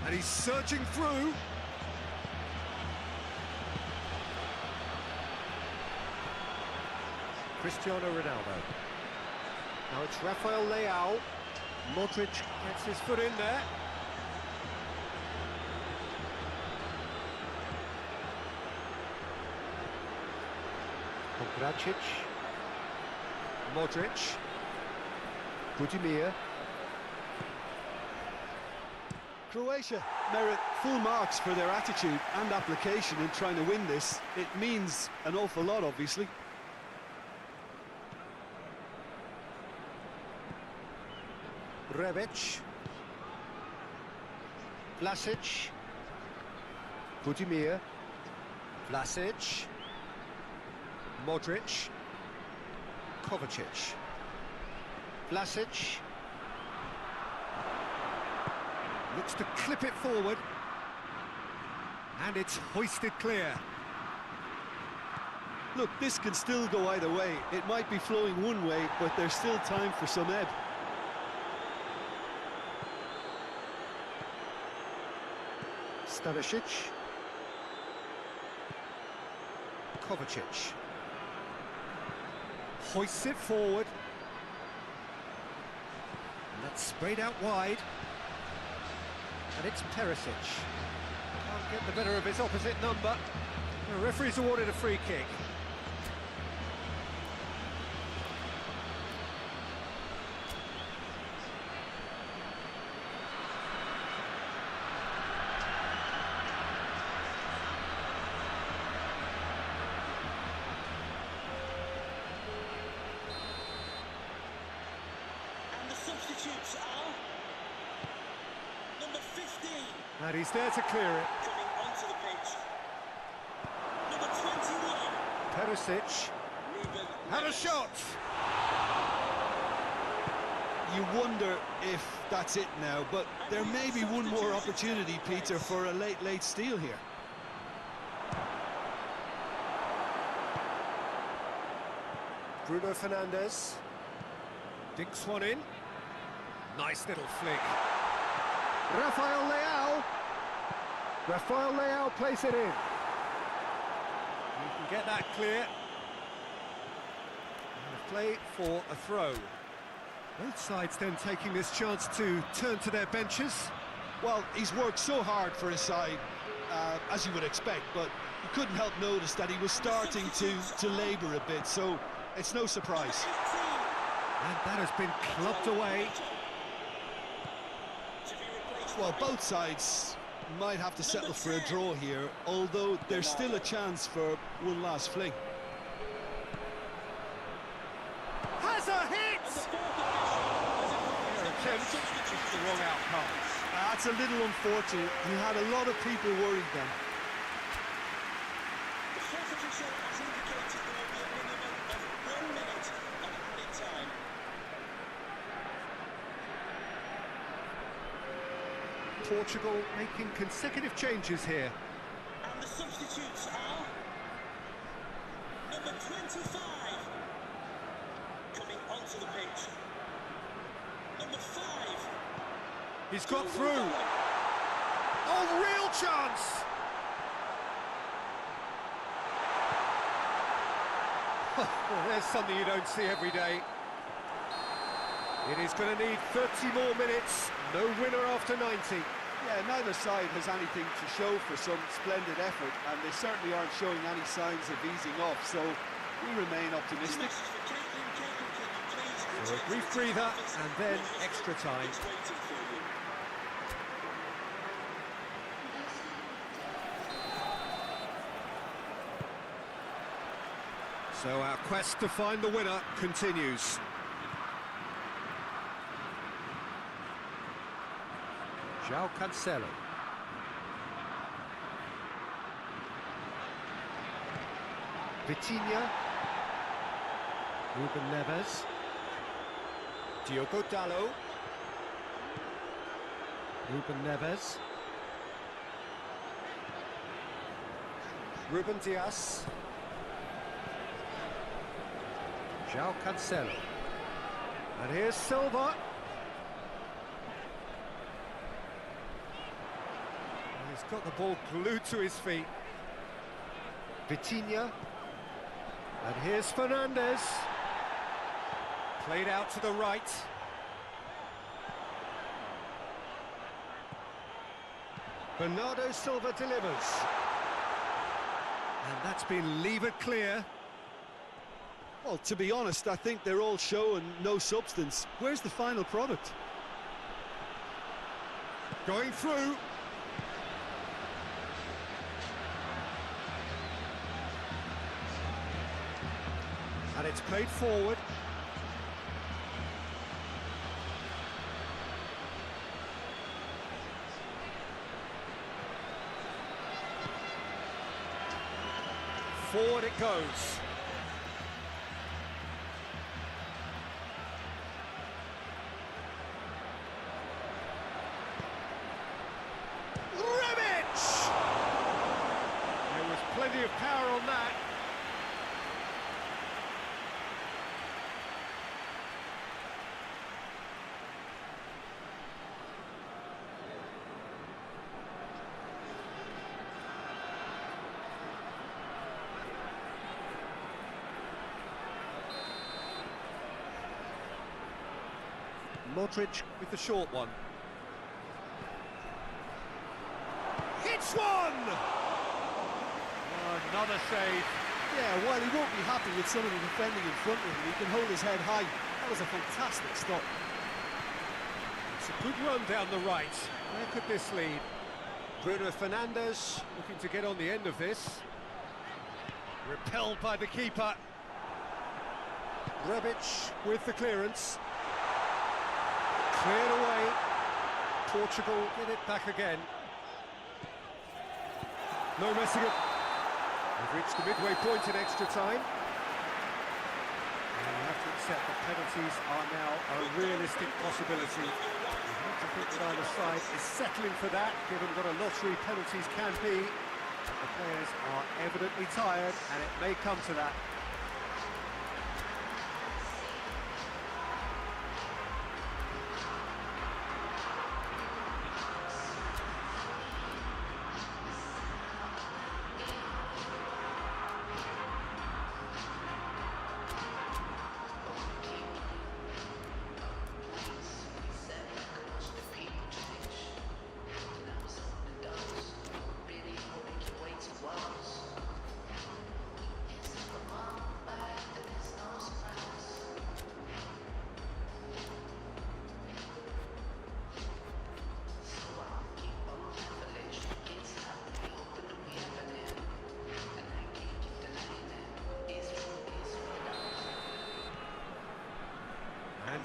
And he's surging through. Cristiano Ronaldo. Now it's Rafael Leao. Modric gets his foot in there. Gracic. Modric. Budimir. Croatia merit full marks for their attitude and application in trying to win this. It means an awful lot, obviously. Rebic. Vlasic. Budimir. Vlasic. Modric. Kovacic. Vlasic. Looks to clip it forward. And it's hoisted clear. Look, this can still go either way. It might be flowing one way, but there's still time for some ebb. Stanisic. Kovacic. Hoists it forward. And that's sprayed out wide. And it's Perisic. Can't get the better of his opposite number. The referee's awarded a free kick. And the substitutes are number 15. And he's there to clear it. Coming onto the pitch. Number 21. Perisic. Ruben Had a Neves. shot. You wonder if that's it now, but there may be one more opportunity, Peter, for a late steal here. Bruno Fernandes. Dinks one in. Nice little flick. Rafael Leao. Rafael Leao plays it in. You can get that clear. And a play for a throw. Both sides then taking this chance to turn to their benches. Well, he's worked so hard for his side, as you would expect, but you couldn't help notice that he was starting to labour a bit, so it's no surprise. And that has been clubbed away. Well, both sides might have to settle for a draw here, although there's still a chance for one last fling. Has a hit! Their attempt, just the wrong outcome. That's a little unfortunate. He had a lot of people worried then. The fourth official has indicated there will be a minimum of 1 minute of added time. Portugal making consecutive changes here. And the substitutes are number 25 coming onto the pitch. Number 5. He's got through. Oh, real chance! Well, there's something you don't see every day. It is going to need 30 more minutes. No winner after 90. Yeah, neither side has anything to show for some splendid effort, and they certainly aren't showing any signs of easing off, so we remain optimistic. So a brief breather, and then extra time. So our quest to find the winner continues. João Cancelo. Vitinha. Ruben Neves. Diogo Dalot. Ruben Neves. Ruben Dias. João Cancelo. And here's Silva. He's got the ball glued to his feet. Vitinha. And here's Fernandes. Played out to the right. Bernardo Silva delivers. And that's been levered clear. Well, to be honest, I think they're all show and no substance. Where's the final product? Going through. And it's played forward. Forward it goes. There was plenty of power on that. Modric with the short one. Hits one! Oh, another save. Yeah, while he won't be happy with some of the defending in front of him, he can hold his head high. That was a fantastic stop. It's a good run down the right. Where could this lead? Bruno Fernandes looking to get on the end of this. Repelled by the keeper. Rebic with the clearance. Cleared away. Portugal get it back again. No messing it. We've reached the midway point in extra time. And you have to accept that penalties are now a realistic possibility. You have to think that either side is settling for that, given what a lottery penalties can be. The players are evidently tired, and it may come to that.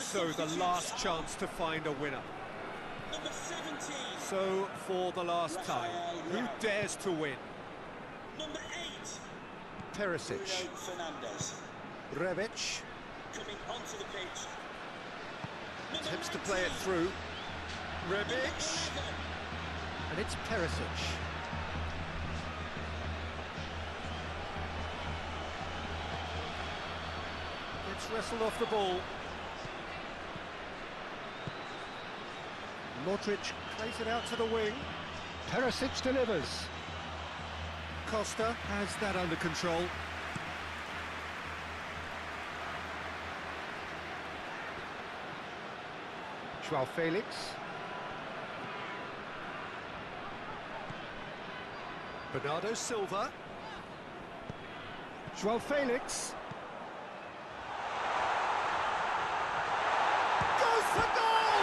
So the last chance to find a winner. Number 17. So for the last time, who dares to win? Number 8. Perisic, Bruno Fernandes. Rebic, Coming onto the pitch. Number attempts to 19. play it through. Number Rebic, 11. and it's Perisic. Gets wrestled off the ball. Modric plays it out to the wing. Perisic delivers. Costa has that under control. Joao Felix. Bernardo Silva. Joao Felix. Goes for goal!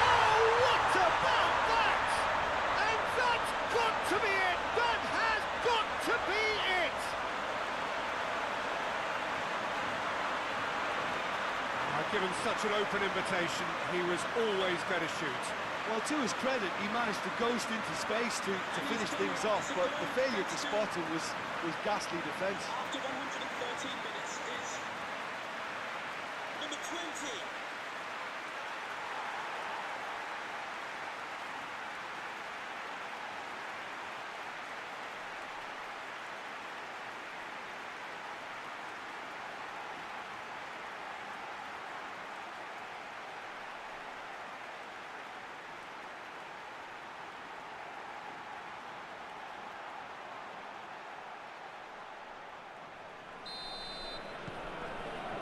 Oh, what about that? And that's got to be it! That has got to be it! Given such an open invitation, he was always going to shoot. Well, to his credit, he managed to ghost into space to finish things off, but the failure to spot him was ghastly defence. After 113 minutes is number 20.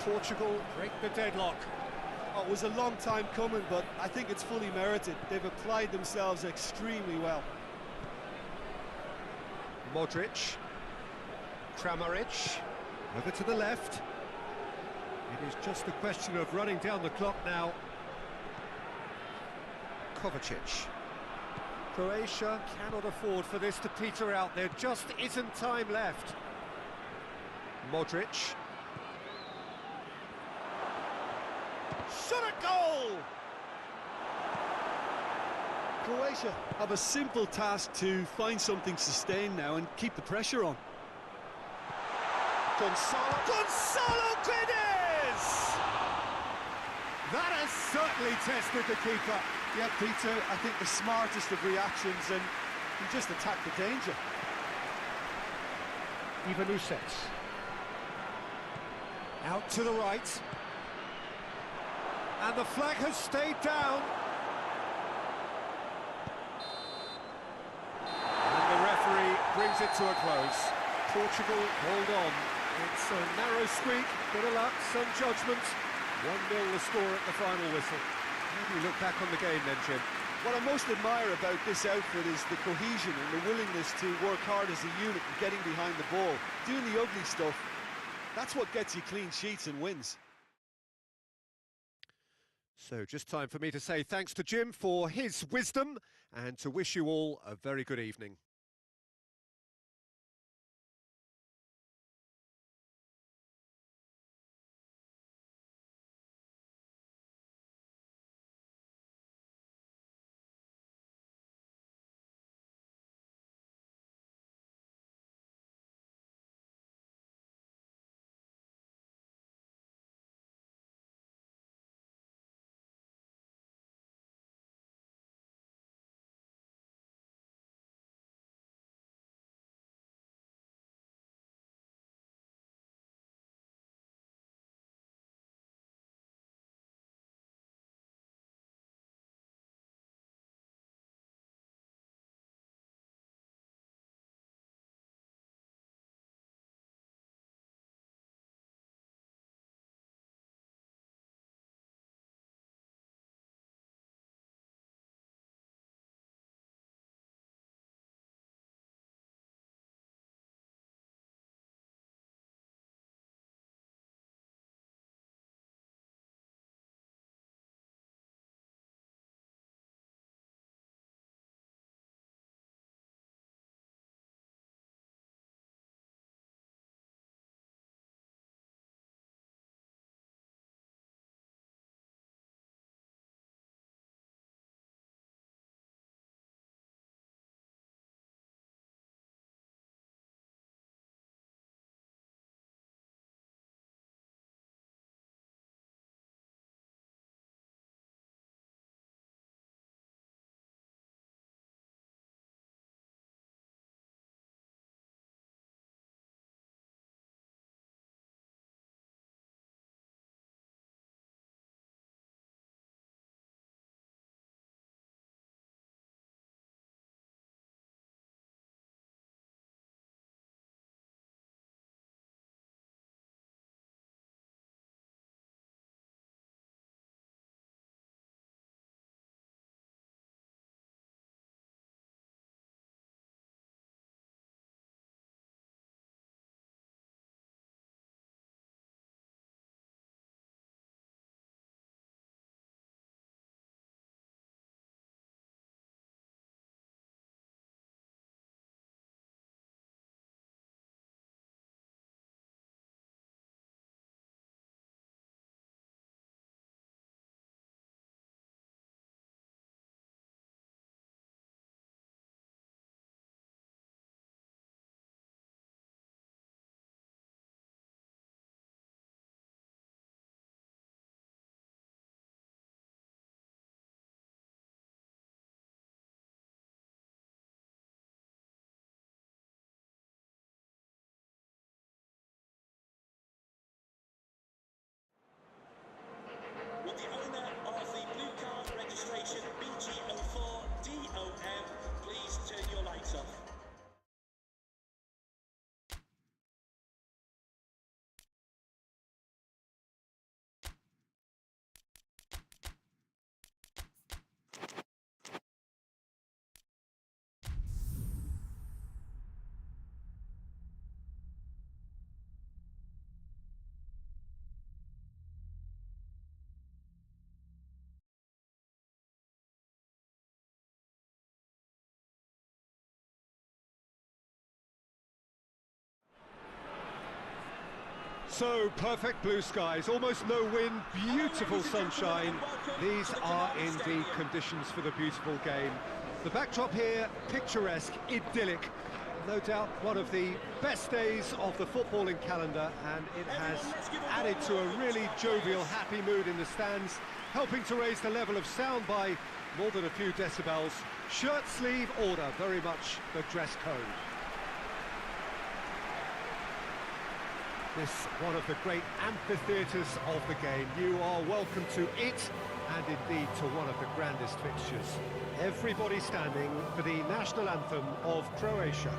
Portugal break the deadlock. Oh, it was a long time coming, but I think it's fully merited. They've applied themselves extremely well. Modric. Kramaric. Over to the left. It is just a question of running down the clock now. Kovacic. Croatia cannot afford for this to peter out. There just isn't time left. Modric. Shot a goal! Croatia have a simple task to find something sustained now and keep the pressure on. Gonzalo Guedes! That has certainly tested the keeper. Yeah, Peter, I think the smartest of reactions, and he just attacked the danger. Ivanusets. Out to the right. And the flag has stayed down. And the referee brings it to a close. Portugal hold on. It's a narrow squeak, bit of luck, some judgment. 1-0 the score at the final whistle. How do you look back on the game then, Jim? What I most admire about this outfit is the cohesion and the willingness to work hard as a unit and getting behind the ball. Doing the ugly stuff, that's what gets you clean sheets and wins. So just time for me to say thanks to Jim for his wisdom and to wish you all a very good evening. So, perfect blue skies, almost no wind, beautiful sunshine. These are indeed conditions for the beautiful game. The backdrop here, picturesque, idyllic. No doubt one of the best days of the footballing calendar, and it has added to a really jovial, happy mood in the stands, helping to raise the level of sound by more than a few decibels. Shirt sleeve order, very much the dress code. This one of the great amphitheatres of the game. You are welcome to it, and indeed to one of the grandest fixtures. Everybody standing for the national anthem of Croatia.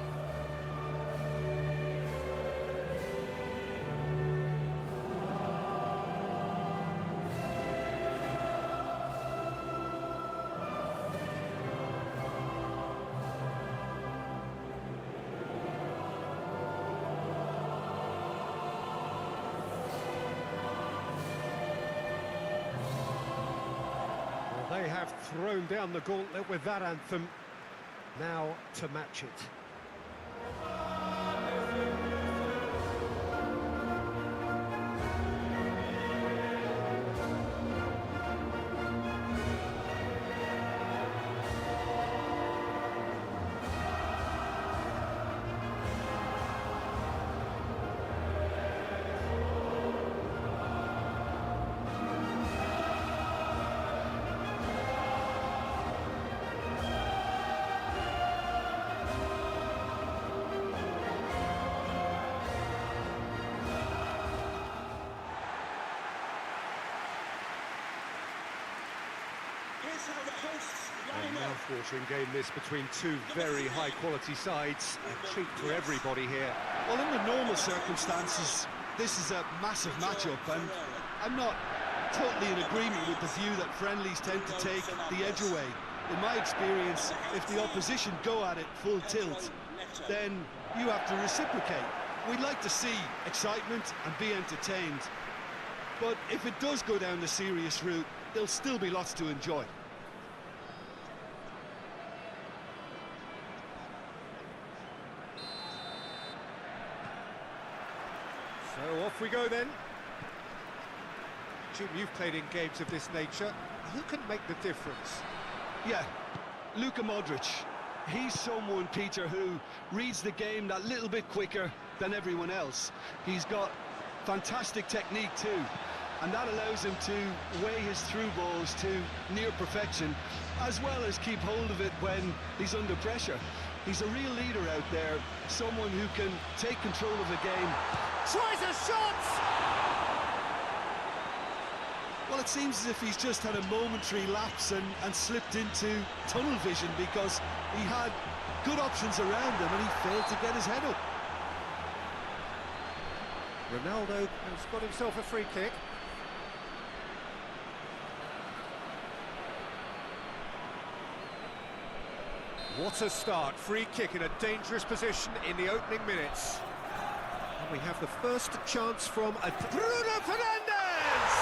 They have thrown down the gauntlet with that anthem. Now to match it. A mouth-watering game this between two very high-quality sides. A treat for everybody here. Well, under normal circumstances, this is a massive matchup, and I'm not totally in agreement with the view that friendlies tend to take the edge away. In my experience, if the opposition go at it full tilt, then you have to reciprocate. We'd like to see excitement and be entertained, but if it does go down the serious route, there'll still be lots to enjoy. So off we go then. Jim, you've played in games of this nature. Who can make the difference? Yeah, Luka Modric. He's someone, Peter, who reads the game that little bit quicker than everyone else. He's got fantastic technique too, and that allows him to weigh his through balls to near perfection, as well as keep hold of it when he's under pressure. He's a real leader out there, someone who can take control of the game. Tries a shot! Well, it seems as if he's just had a momentary lapse and slipped into tunnel vision, because he had good options around him and he failed to get his head up. Ronaldo has got himself a free kick. What a start. Free kick in a dangerous position in the opening minutes. And we have the first chance from Bruno Fernandes!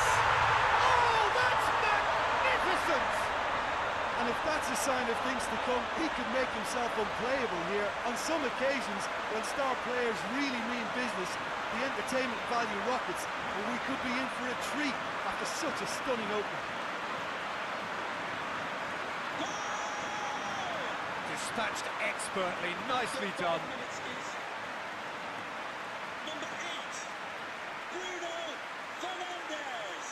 Oh, that's magnificent! And if that's a sign of things to come, he could make himself unplayable here. On some occasions, when star players really mean business, the entertainment value rockets, and we could be in for a treat after such a stunning opening. Dispatched expertly, nicely done. Number 8, Bruno Fernandes.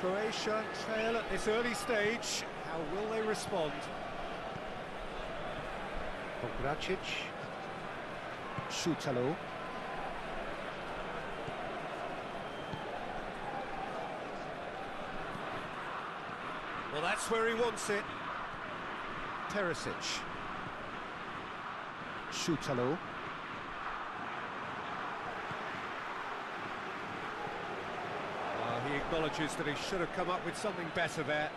Croatia trail at this early stage. How will they respond? Pogracic. Šutalo. Well, that's where he wants it. Perisic. Šutalo. He acknowledges that he should have come up with something better there.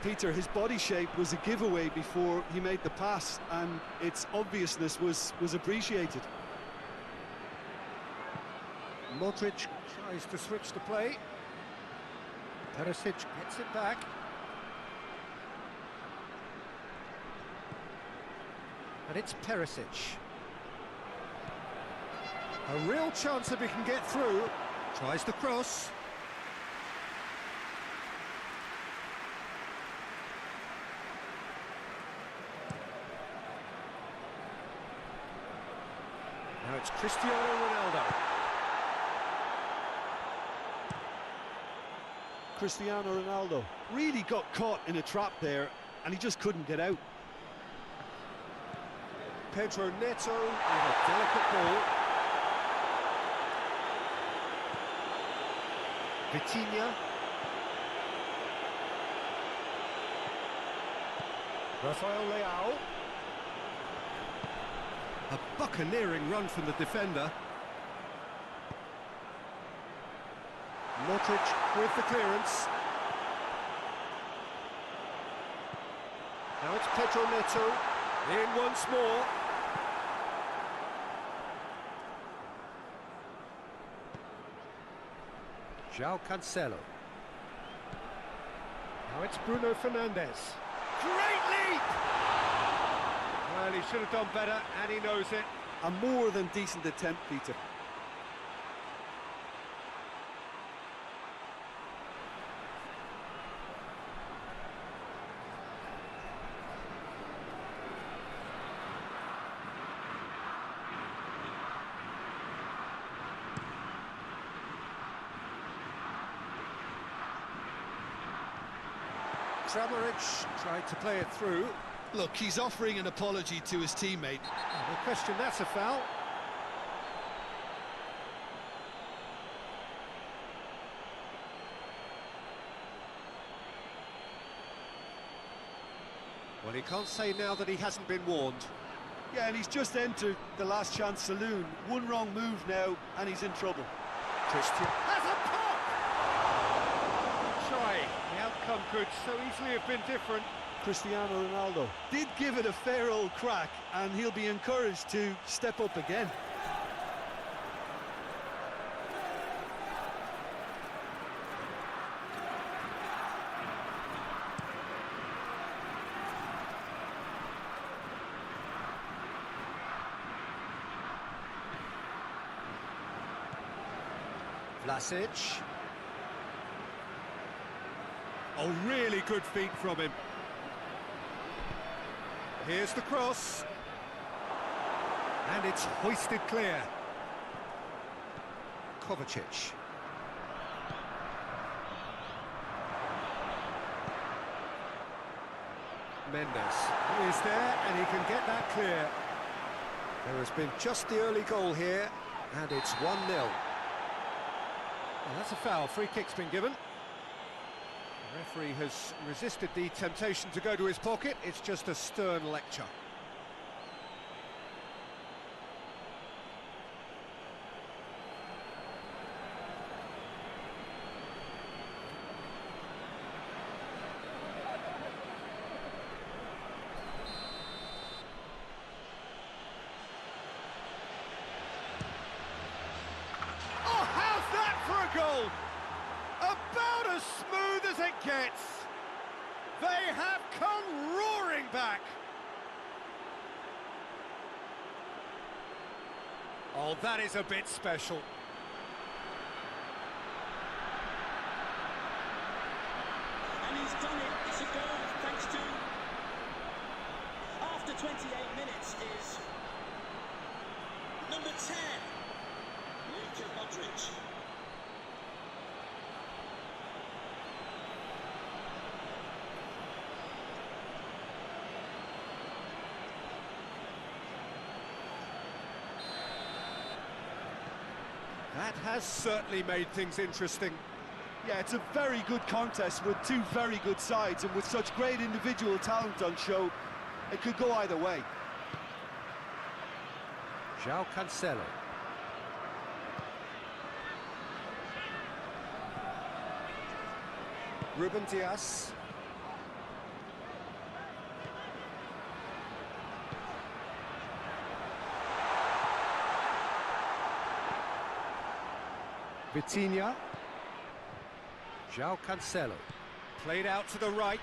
Peter, his body shape was a giveaway before he made the pass, and its obviousness was appreciated. Modric tries to switch the play. Perisic gets it back. And it's Perisic. A real chance if he can get through. Tries the cross. Now it's Cristiano Ronaldo. Cristiano Ronaldo really got caught in a trap there, and he just couldn't get out. Pedro Neto with a delicate ball. Vitinha. Rafael Leao. A buccaneering run from the defender. Modric with the clearance. Now it's Pedro Neto. In once more. João Cancelo. Now it's Bruno Fernandes. Great leap! Well, he should have done better, and he knows it. A more than decent attempt, Peter. Kramaric tried to play it through. Look, he's offering an apology to his teammate. No question, that's a foul. Well, he can't say now that he hasn't been warned. Yeah, and he's just entered the last chance saloon. One wrong move now, and he's in trouble. Christian has a pop! Try. The outcome could so easily have been different. Cristiano Ronaldo did give it a fair old crack, and he'll be encouraged to step up again. Vlasic. Oh, really good feet from him. Here's the cross. And it's hoisted clear. Kovacic. Mendes is there, and he can get that clear. There has been just the early goal here, and it's 1-0. Well, that's a foul. Free kick's been given. The referee has resisted the temptation to go to his pocket. It's just a stern lecture. Oh, how's that for a goal? About as smooth as it gets. They have come roaring back. Oh, that is a bit special. And he's done it. It's a goal thanks to, after 28 minutes, is number 10, Luka Modric. That has certainly made things interesting. Yeah, it's a very good contest with two very good sides, and with such great individual talent on show, it could go either way. João Cancelo. Ruben Dias. Vitinha. João Cancelo. Played out to the right.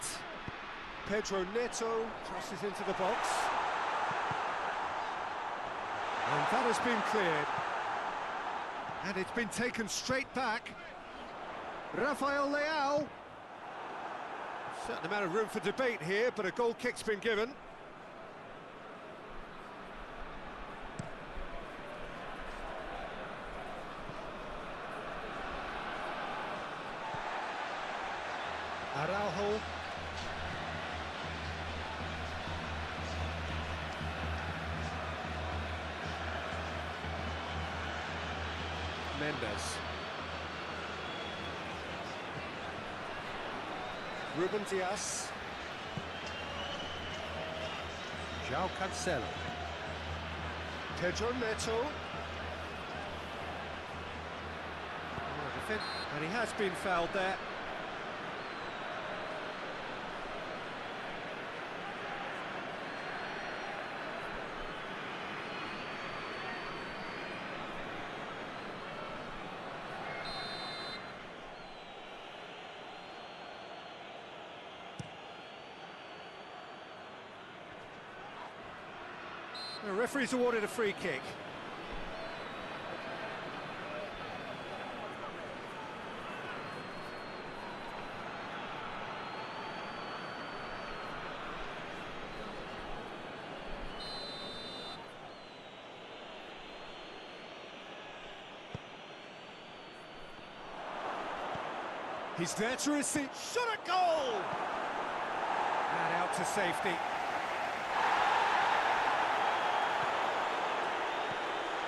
Pedro Neto crosses into the box. And that has been cleared. And it's been taken straight back. Rafael Leao. Certain amount of room for debate here, but a goal kick's been given. Araujo. Mendes. Ruben Dias. João Cancelo. Pedro Neto. And he has been fouled there. The referee's awarded a free kick. He's there to receive. Shot a goal! And out to safety.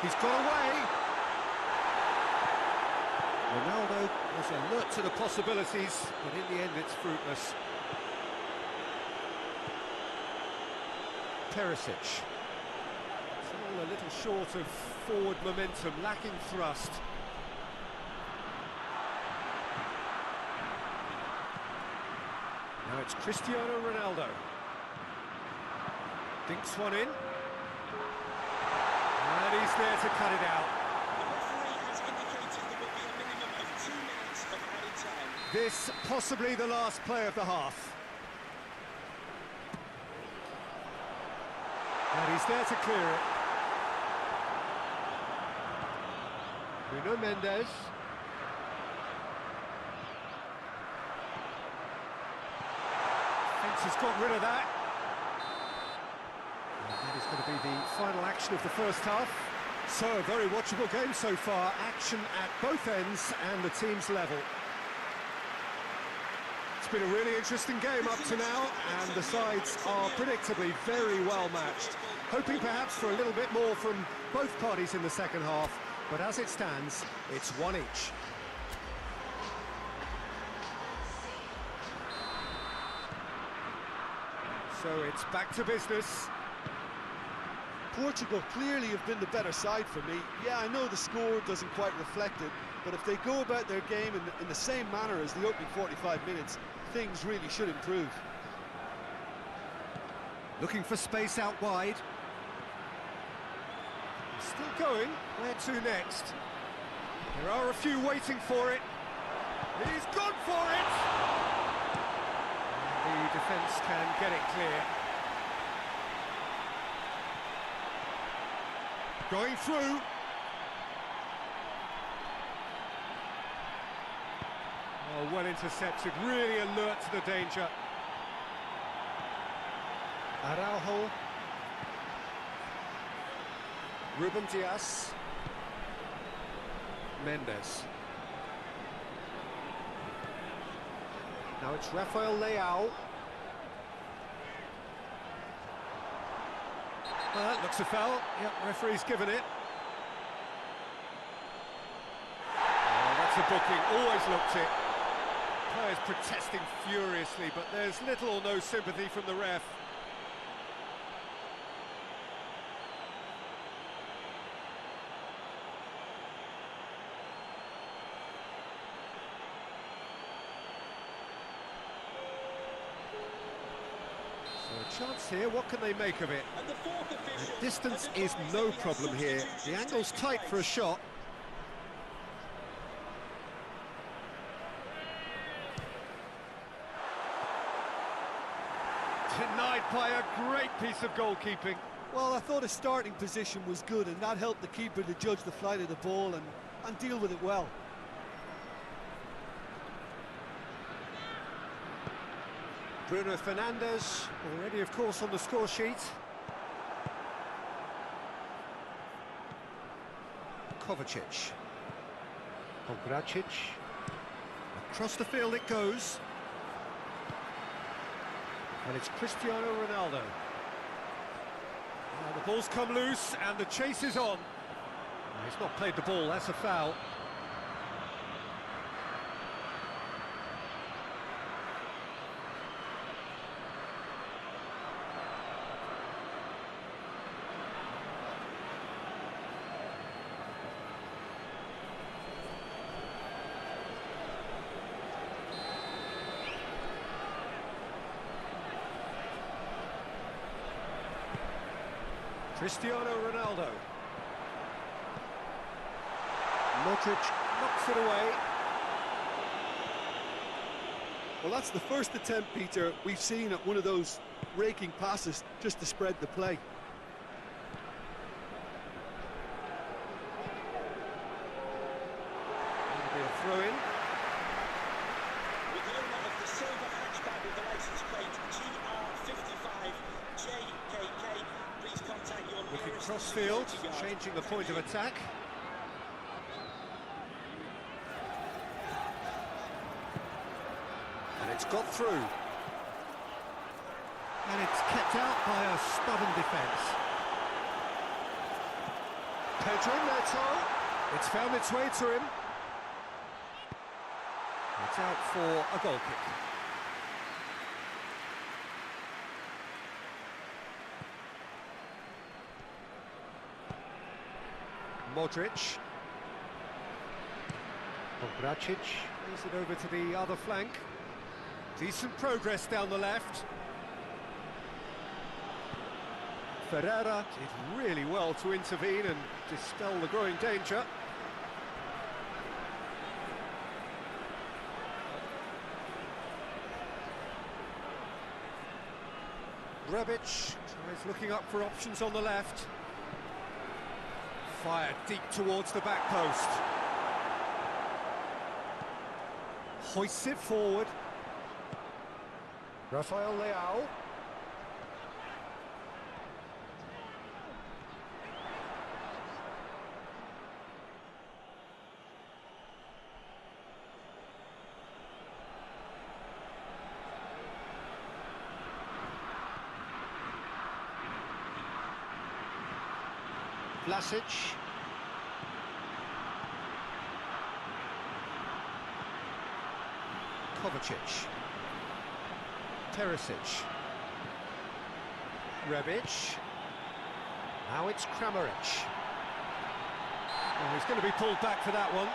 He's got away. Ronaldo was alert to the possibilities, but in the end it's fruitless. Perisic. It's all a little short of forward momentum, lacking thrust. Now it's Cristiano Ronaldo. Dinks one in. And he's there to cut it out. The referee has indicated there will be a minimum of 2 minutes of added time. This possibly the last play of the half. And he's there to clear it. Nuno Mendes. Fence has got rid of that. That is going to be the final action of the first half. So, a very watchable game so far. Action at both ends and the team's level. It's been a really interesting game up to now, and the sides are predictably very well matched. Hoping perhaps for a little bit more from both parties in the second half, but as it stands, it's one each. So it's back to business. Portugal clearly have been the better side for me. Yeah, I know the score doesn't quite reflect it, but if they go about their game in the same manner as the opening 45 minutes, things really should improve. Looking for space out wide. Still going. Where to next? There are a few waiting for it. He's gone for it! And the defence can get it clear. Going through. Oh, well intercepted, really alert to the danger. Araujo. Ruben Dias. Mendes. Now it's Rafael Leao. Well, that looks a foul. Yep, referee's given it. Oh, that's a booking, always looked it. Players protesting furiously, but there's little or no sympathy from the ref. So a chance here, what can they make of it? And the fourth official. The distance is no problem here. The angle's tight for a shot. by a great piece of goalkeeping. Well, I thought his starting position was good, and that helped the keeper to judge the flight of the ball and deal with it well. Bruno Fernandes, already, of course, on the score sheet. Kovacic. Pogracic. Across the field it goes. And it's Cristiano Ronaldo. Now the ball's come loose and the chase is on. He's not played the ball, that's a foul. Cristiano Ronaldo. Modric knocks it away. Well, that's the first attempt, Peter, we've seen at one of those raking passes just to spread the play. It'll be a throw-in. With the owner of the silver hatchback with the license plate GR55 JKK, please contact your Looking nearest cross-field, security guard. changing the point of attack. And it's got through. And it's kept out by a stubborn defence. Pedro Neto. It's found its way to him. It's out for a goal kick. Modric. Pogracic plays it over to the other flank. Decent progress down the left. Ferreira did really well to intervene and dispel the growing danger. Rebic is looking up for options on the left. Fired deep towards the back post. Hoists it forward. Rafael Leao. Vlasic. Kovacic. Teresic. Rebic. Now it's Kramaric. Oh, he's going to be pulled back for that one.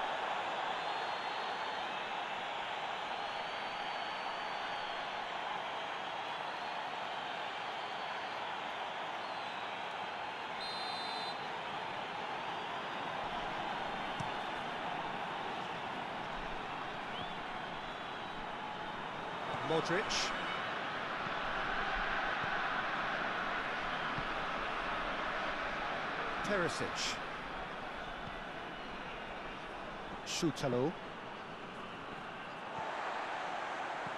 Modric. Teresic. Shutalo.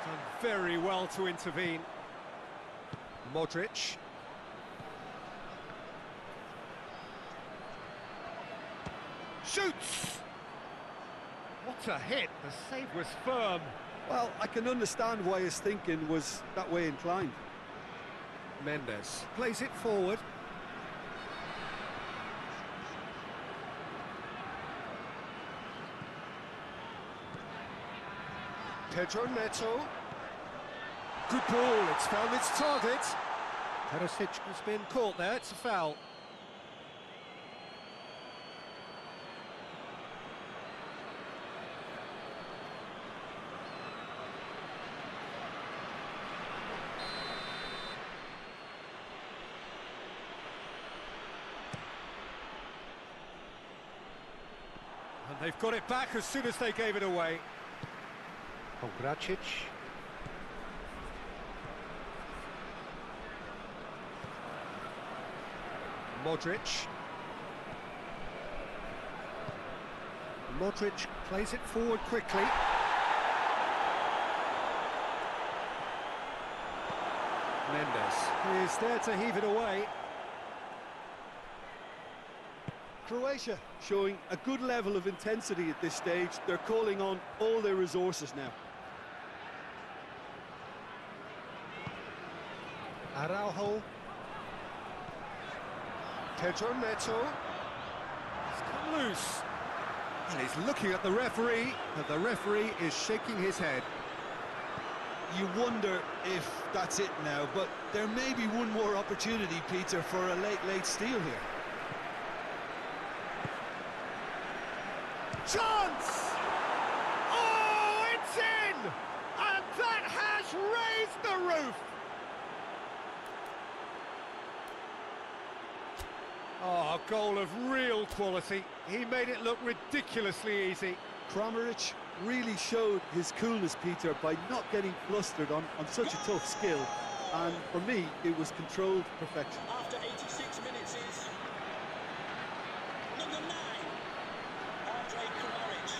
Done very well to intervene. Modric. Shoots! What a hit! The save was firm. Well, I can understand why his thinking was that way inclined. Mendes plays it forward. Pedro Neto. Good ball, it's found its target. Teresic has been caught there, it's a foul. And they've got it back as soon as they gave it away. Pogracic. Modric. Modric plays it forward quickly. Mendes is there to heave it away. Croatia showing a good level of intensity at this stage. They're calling on all their resources now. Araujo. Pedro Neto. He's come loose. And he's looking at the referee, but the referee is shaking his head. You wonder if that's it now, but there may be one more opportunity, Peter, for a late steal here. Chance! Oh, it's in! And that has raised the roof! Oh, a goal of real quality. He made it look ridiculously easy. Kramaric really showed his coolness, Peter, by not getting flustered on such a tough skill. And for me, it was controlled perfection. After 86 minutes is number 9, Kramaric.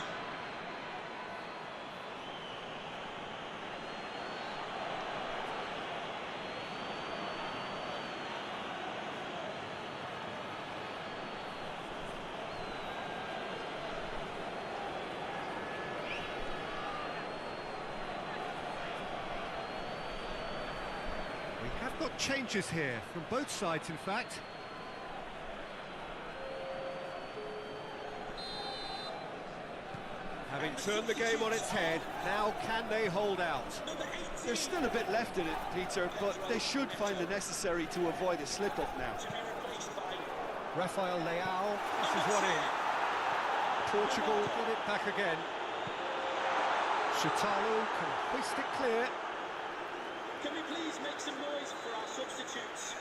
We have got changes here, from both sides in fact. Having turned the game on its head, now can they hold out? There's still a bit left in it, Peter, but they should find the necessary to avoid a slip-up now. Rafael Leao, this is one in. Portugal get it back again. Shitalu can hoist it clear. Can we please make some noise for our substitutes?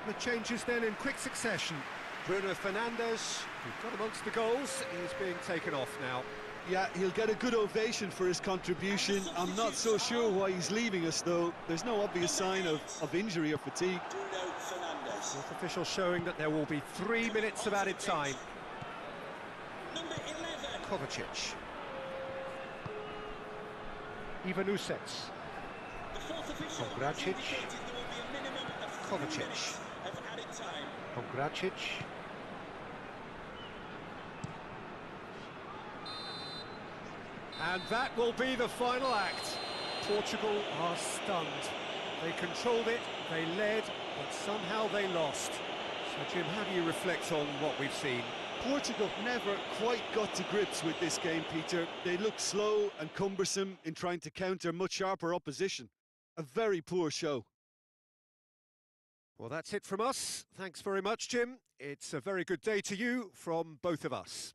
The changes then in quick succession. Bruno Fernandes, who got amongst the goals, is being taken off now. Yeah, he'll get a good ovation for his contribution. I'm not so sure why he's leaving us, though. There's no obvious sign of injury or fatigue. Bruno Fernandes. Fourth official showing that there will be 3 minutes of added time. Number 11. Kovacic. Ivanusets. The fourth official Kongracic. indicated there will be a minimum of 3 Kovacic. minutes of added time. Kongracic. And that will be the final act. Portugal are stunned. They controlled it, they led, but somehow they lost. So, Jim, how do you reflect on what we've seen? Portugal never quite got to grips with this game, Peter. They looked slow and cumbersome in trying to counter much sharper opposition. A very poor show. Well, that's it from us. Thanks very much, Jim. It's a very good day to you from both of us.